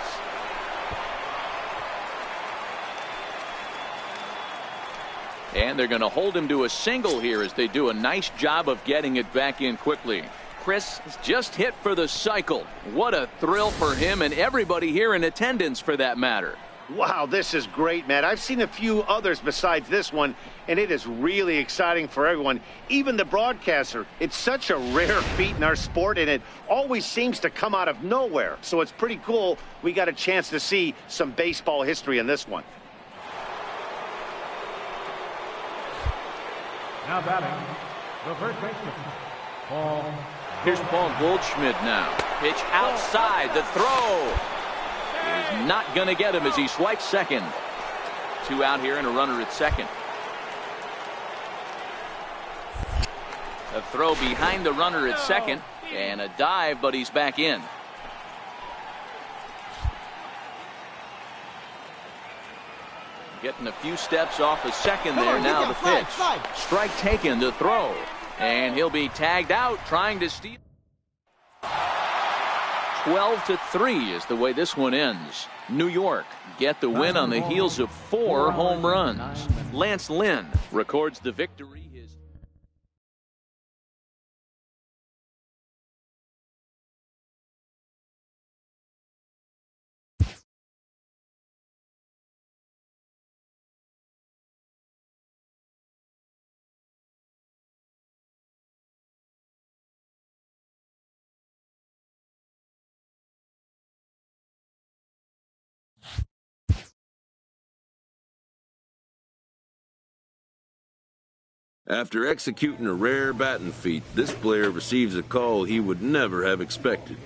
And they're going to hold him to a single here as they do a nice job of getting it back in quickly. Chris has just hit for the cycle. What a thrill for him and everybody here in attendance for that matter. Wow, this is great, Matt. I've seen a few others besides this one, and it is really exciting for everyone, even the broadcaster. It's such a rare feat in our sport, and it always seems to come out of nowhere. So it's pretty cool we got a chance to see some baseball history in this one. Now batting, The first baseman, Paul. Here's Paul Goldschmidt now. Pitch outside. The throw is not going to get him as he swipes second. 2 out here and a runner at second. A throw behind the runner at second and a dive, but he's back in. Getting a few steps off of second there. Now the pitch. Strike taken, the throw. And he'll be tagged out trying to steal. 12-3 is the way this one ends. New York get the win on the heels of 4 home runs. Lance Lynn records the victory. After executing a rare batting feat, this player receives a call he would never have expected.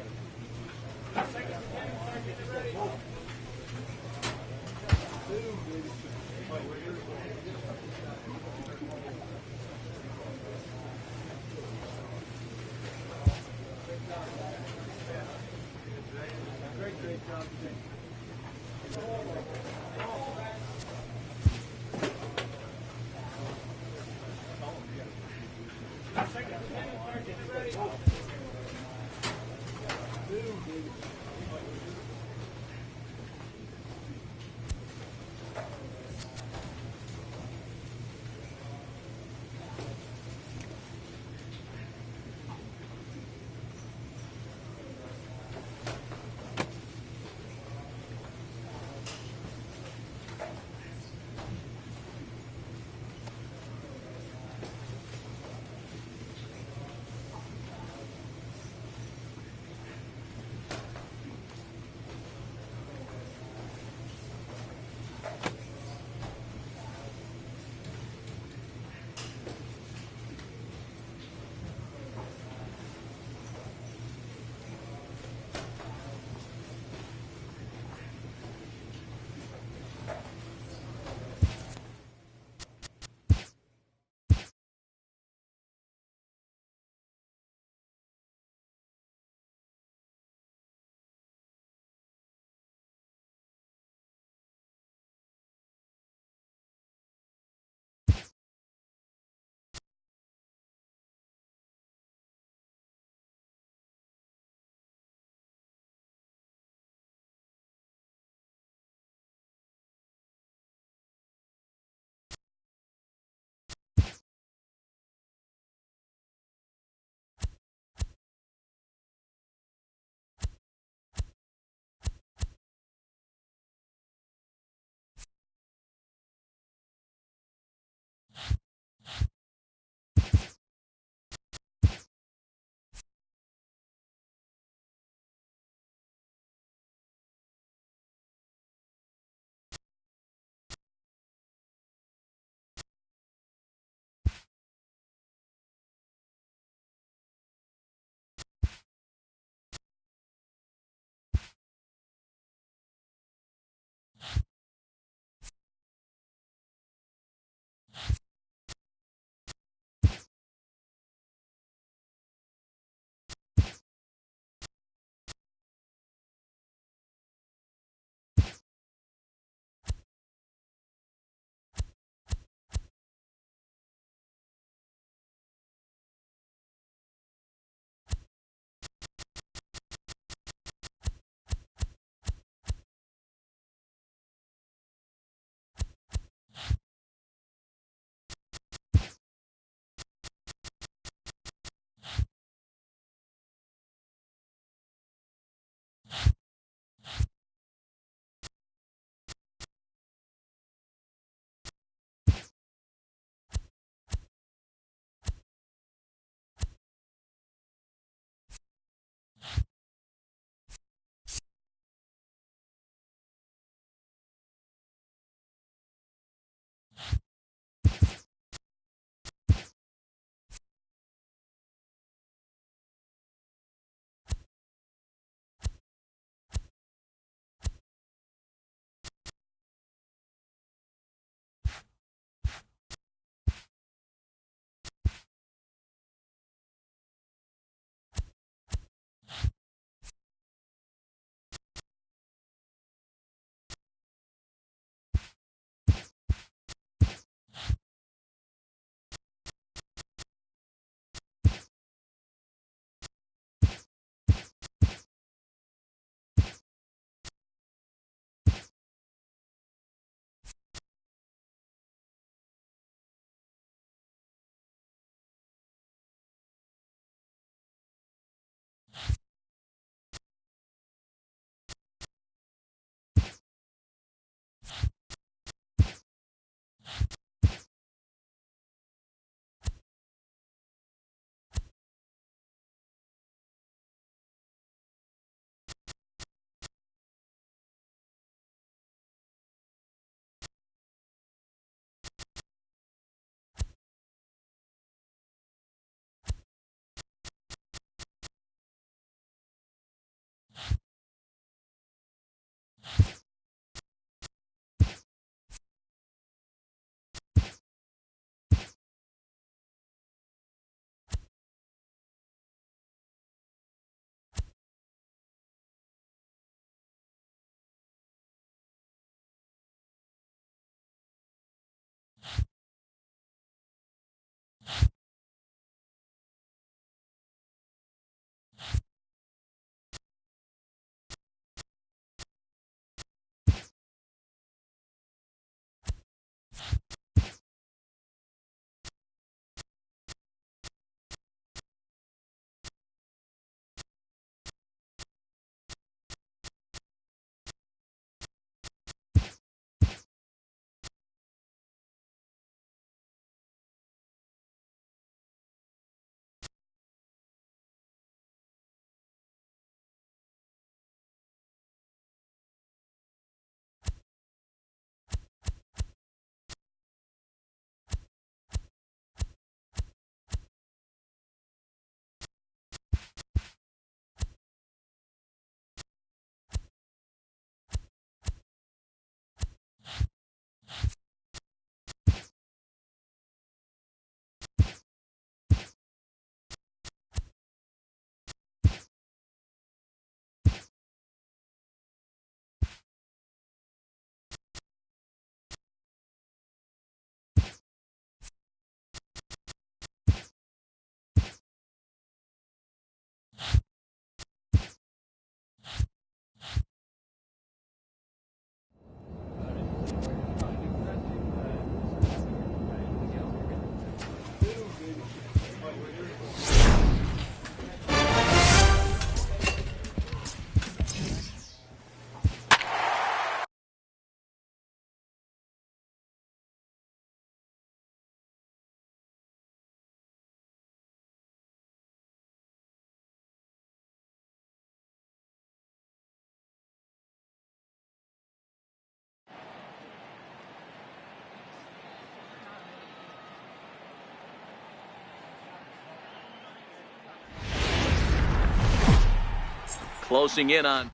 closing in on.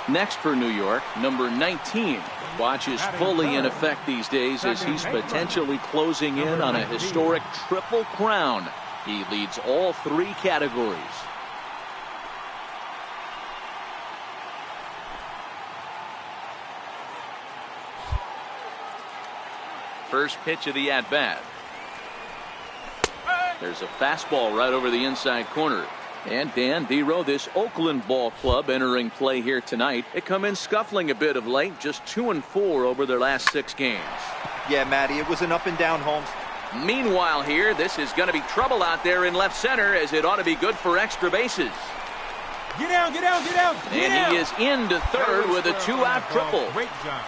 Next for New York, number 19. Watch is fully in effect these days as he's potentially closing in on a historic triple crown. He leads all 3 categories. First pitch of the at-bat. There's a fastball right over the inside corner. And Dan Vero, this Oakland ball club entering play here tonight. They come in scuffling a bit of late, just 2-4 over their last 6 games. Yeah, Matty, it was an up and down, Holmes. Meanwhile here, this is going to be trouble out there in left center, as it ought to be good for extra bases. Get down, get down, get down. And he is into third with a 2-out triple. Great job.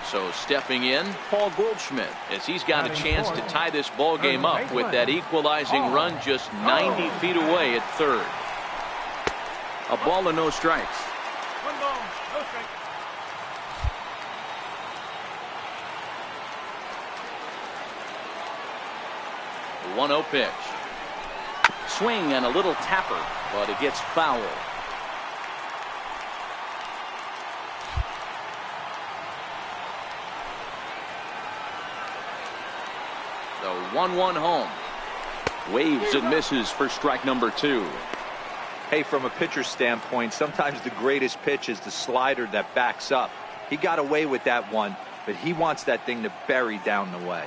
So stepping in, Paul Goldschmidt, as he's got a chance to tie this ball game up with that equalizing run just 90 feet away at third. A ball and no strikes. 1 ball, no strike. The 1-0 pitch. Swing and a little tapper, but it gets foul. The 1-1 home. Waves and misses for strike number 2. Hey, from a pitcher's standpoint, sometimes the greatest pitch is the slider that backs up. He got away with that one, but he wants that thing to bury down the way.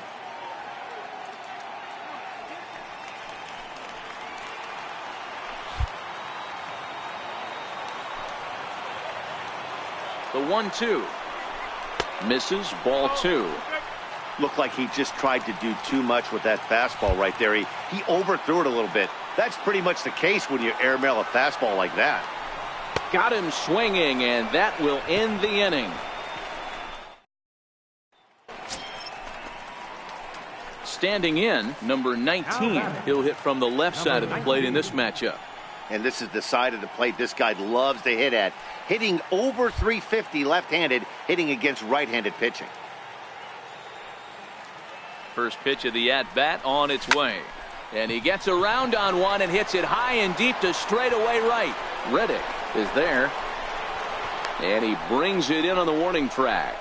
The 1-2. Misses, ball 2. Looked like he just tried to do too much with that fastball right there. He overthrew it a little bit. That's pretty much the case when you airmail a fastball like that. Got him swinging, and that will end the inning. Standing in, number 19. He'll hit from the left side of the plate in this matchup. And this is the side of the plate this guy loves to hit at. Hitting over 350 left-handed, hitting against right-handed pitching. First pitch of the at-bat on its way. And he gets around on one and hits it high and deep to straightaway right. Reddick is there. And he brings it in on the warning track.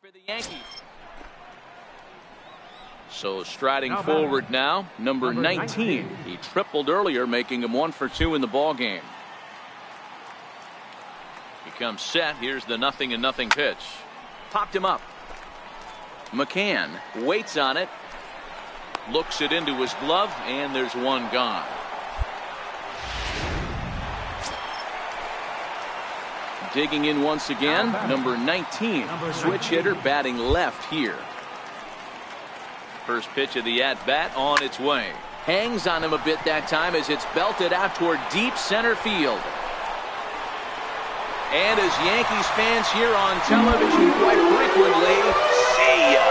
For the Yankees. So striding forward now, number 19. He tripled earlier, making him 1 for 2 in the ball game. He comes set. Here's the 0-0 pitch. Popped him up. McCann waits on it, looks it into his glove, and there's one gone. Digging in once again, number 19, switch hitter batting left here. First pitch of the at-bat on its way. Hangs on him a bit that time as it's belted out toward deep center field. And as Yankees fans hear on television quite frequently, see ya!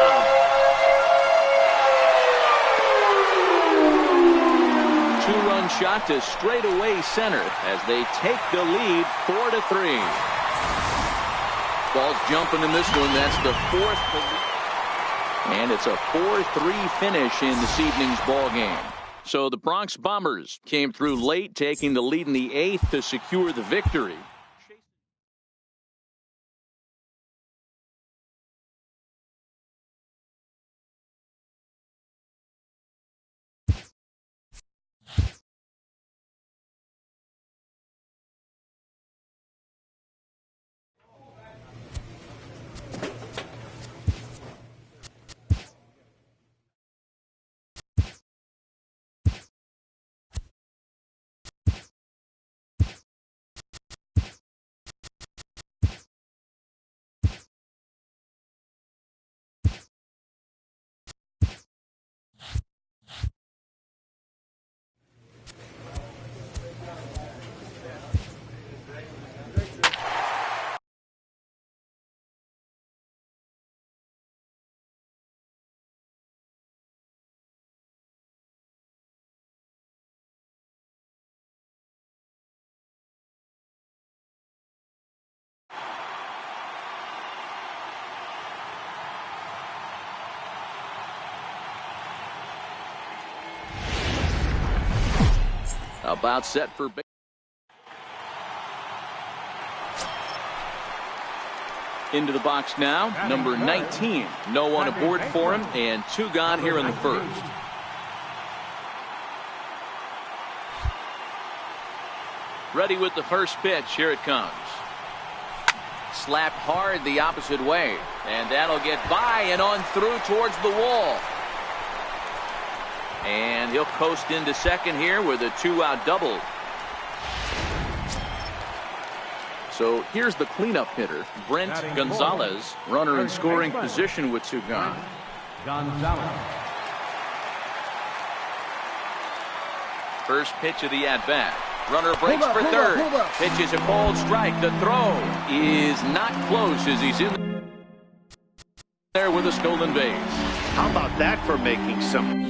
Two-run shot to straightaway center as they take the lead 4-3. Ball's jumping in this one. That's the 4th. And it's a 4-3 finish in this evening's ball game. So the Bronx Bombers came through late, taking the lead in the 8th to secure the victory. About set for base. Into the box now, number 19. No one aboard for him, and 2 gone here in the first. Ready with the first pitch. Here it comes. Slapped hard the opposite way, and that'll get by and on through towards the wall. And he'll coast into second here with a 2-out double. So here's the cleanup hitter, Brent Gonzalez, runner in scoring position with 2 gone. Gonzalez. First pitch of the at-bat. Runner breaks for third. Pitches a cold strike. The throw is not close as he's in there with a stolen base. How about that for making some...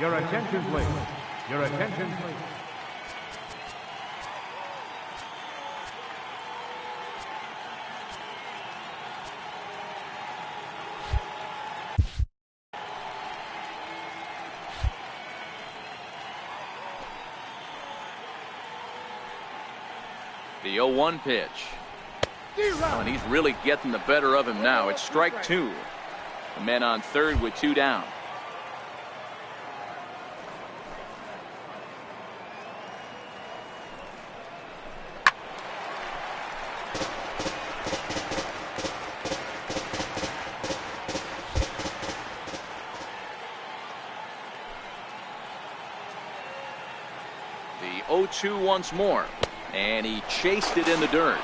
Your attention, please. Your attention, please. The 0-1 pitch. Oh, and he's really getting the better of him now. It's strike 2. The man on third with 2 down. The 0-2 once more. And he chased it in the dirt.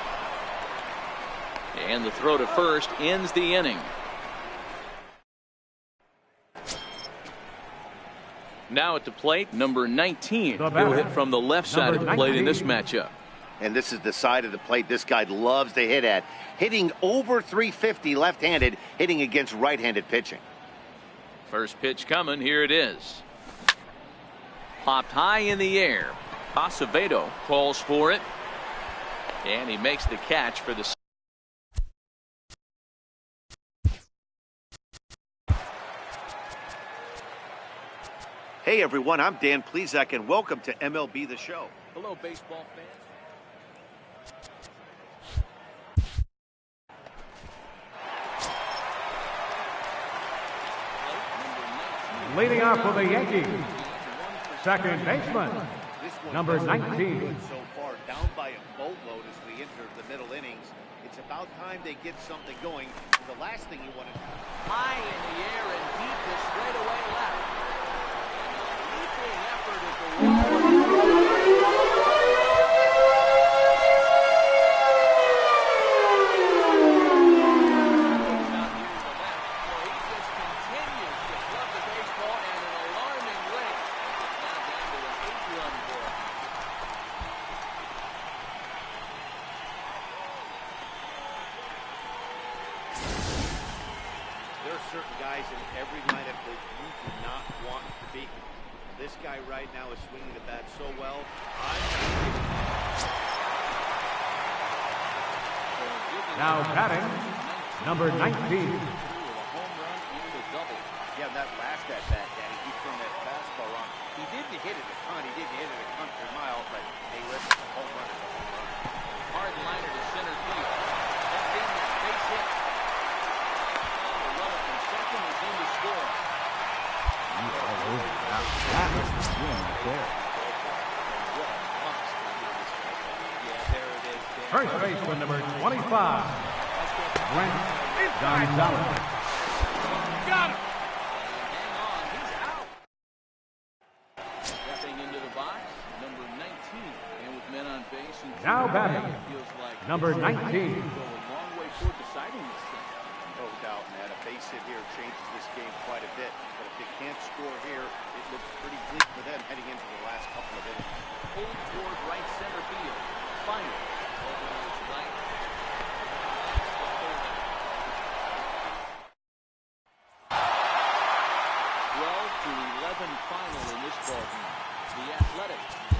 And the throw to first ends the inning. Now at the plate, number 19. He'll hit from the left side of the plate in this matchup. And this is the side of the plate this guy loves to hit at. Hitting over 350 left-handed, hitting against right-handed pitching. First pitch coming. Here it is. Popped high in the air. Acevedo calls for it. And he makes the catch for the... Hey everyone, I'm Dan Plesac and welcome to MLB The Show. Hello, baseball fans. Leading off for the Yankees, second baseman, number 19. So far, down by a boatload as we enter the middle innings. It's about time they get something going. The last thing you want to do. High in the air and deep to straightaway left. Leaping effort at the wall. Certain guys in every lineup that you do not want to be. This guy right now is swinging the bat so well. Now batting, number 19. Yeah, that last at bat, Danny, he turned that fastball on. He didn't hit it a ton. He didn't hit it a country mile, but hey, listen, a home run is a home run. Hard liner to center field. That's in the base hit. First baseman, number 25, Brent Gonzalez. Got him. Hang on, he's out. Stepping into the box, number 19, and with men on base. And now batting, number 19. Go a long way toward deciding this thing. No doubt, man. A base hit here changes this game quite a bit. But if they can't score here, it looks pretty bleak for them heading into the last couple of innings. Pulled toward right center field. Final. Over to his right. 11 final in this ballgame. The Athletics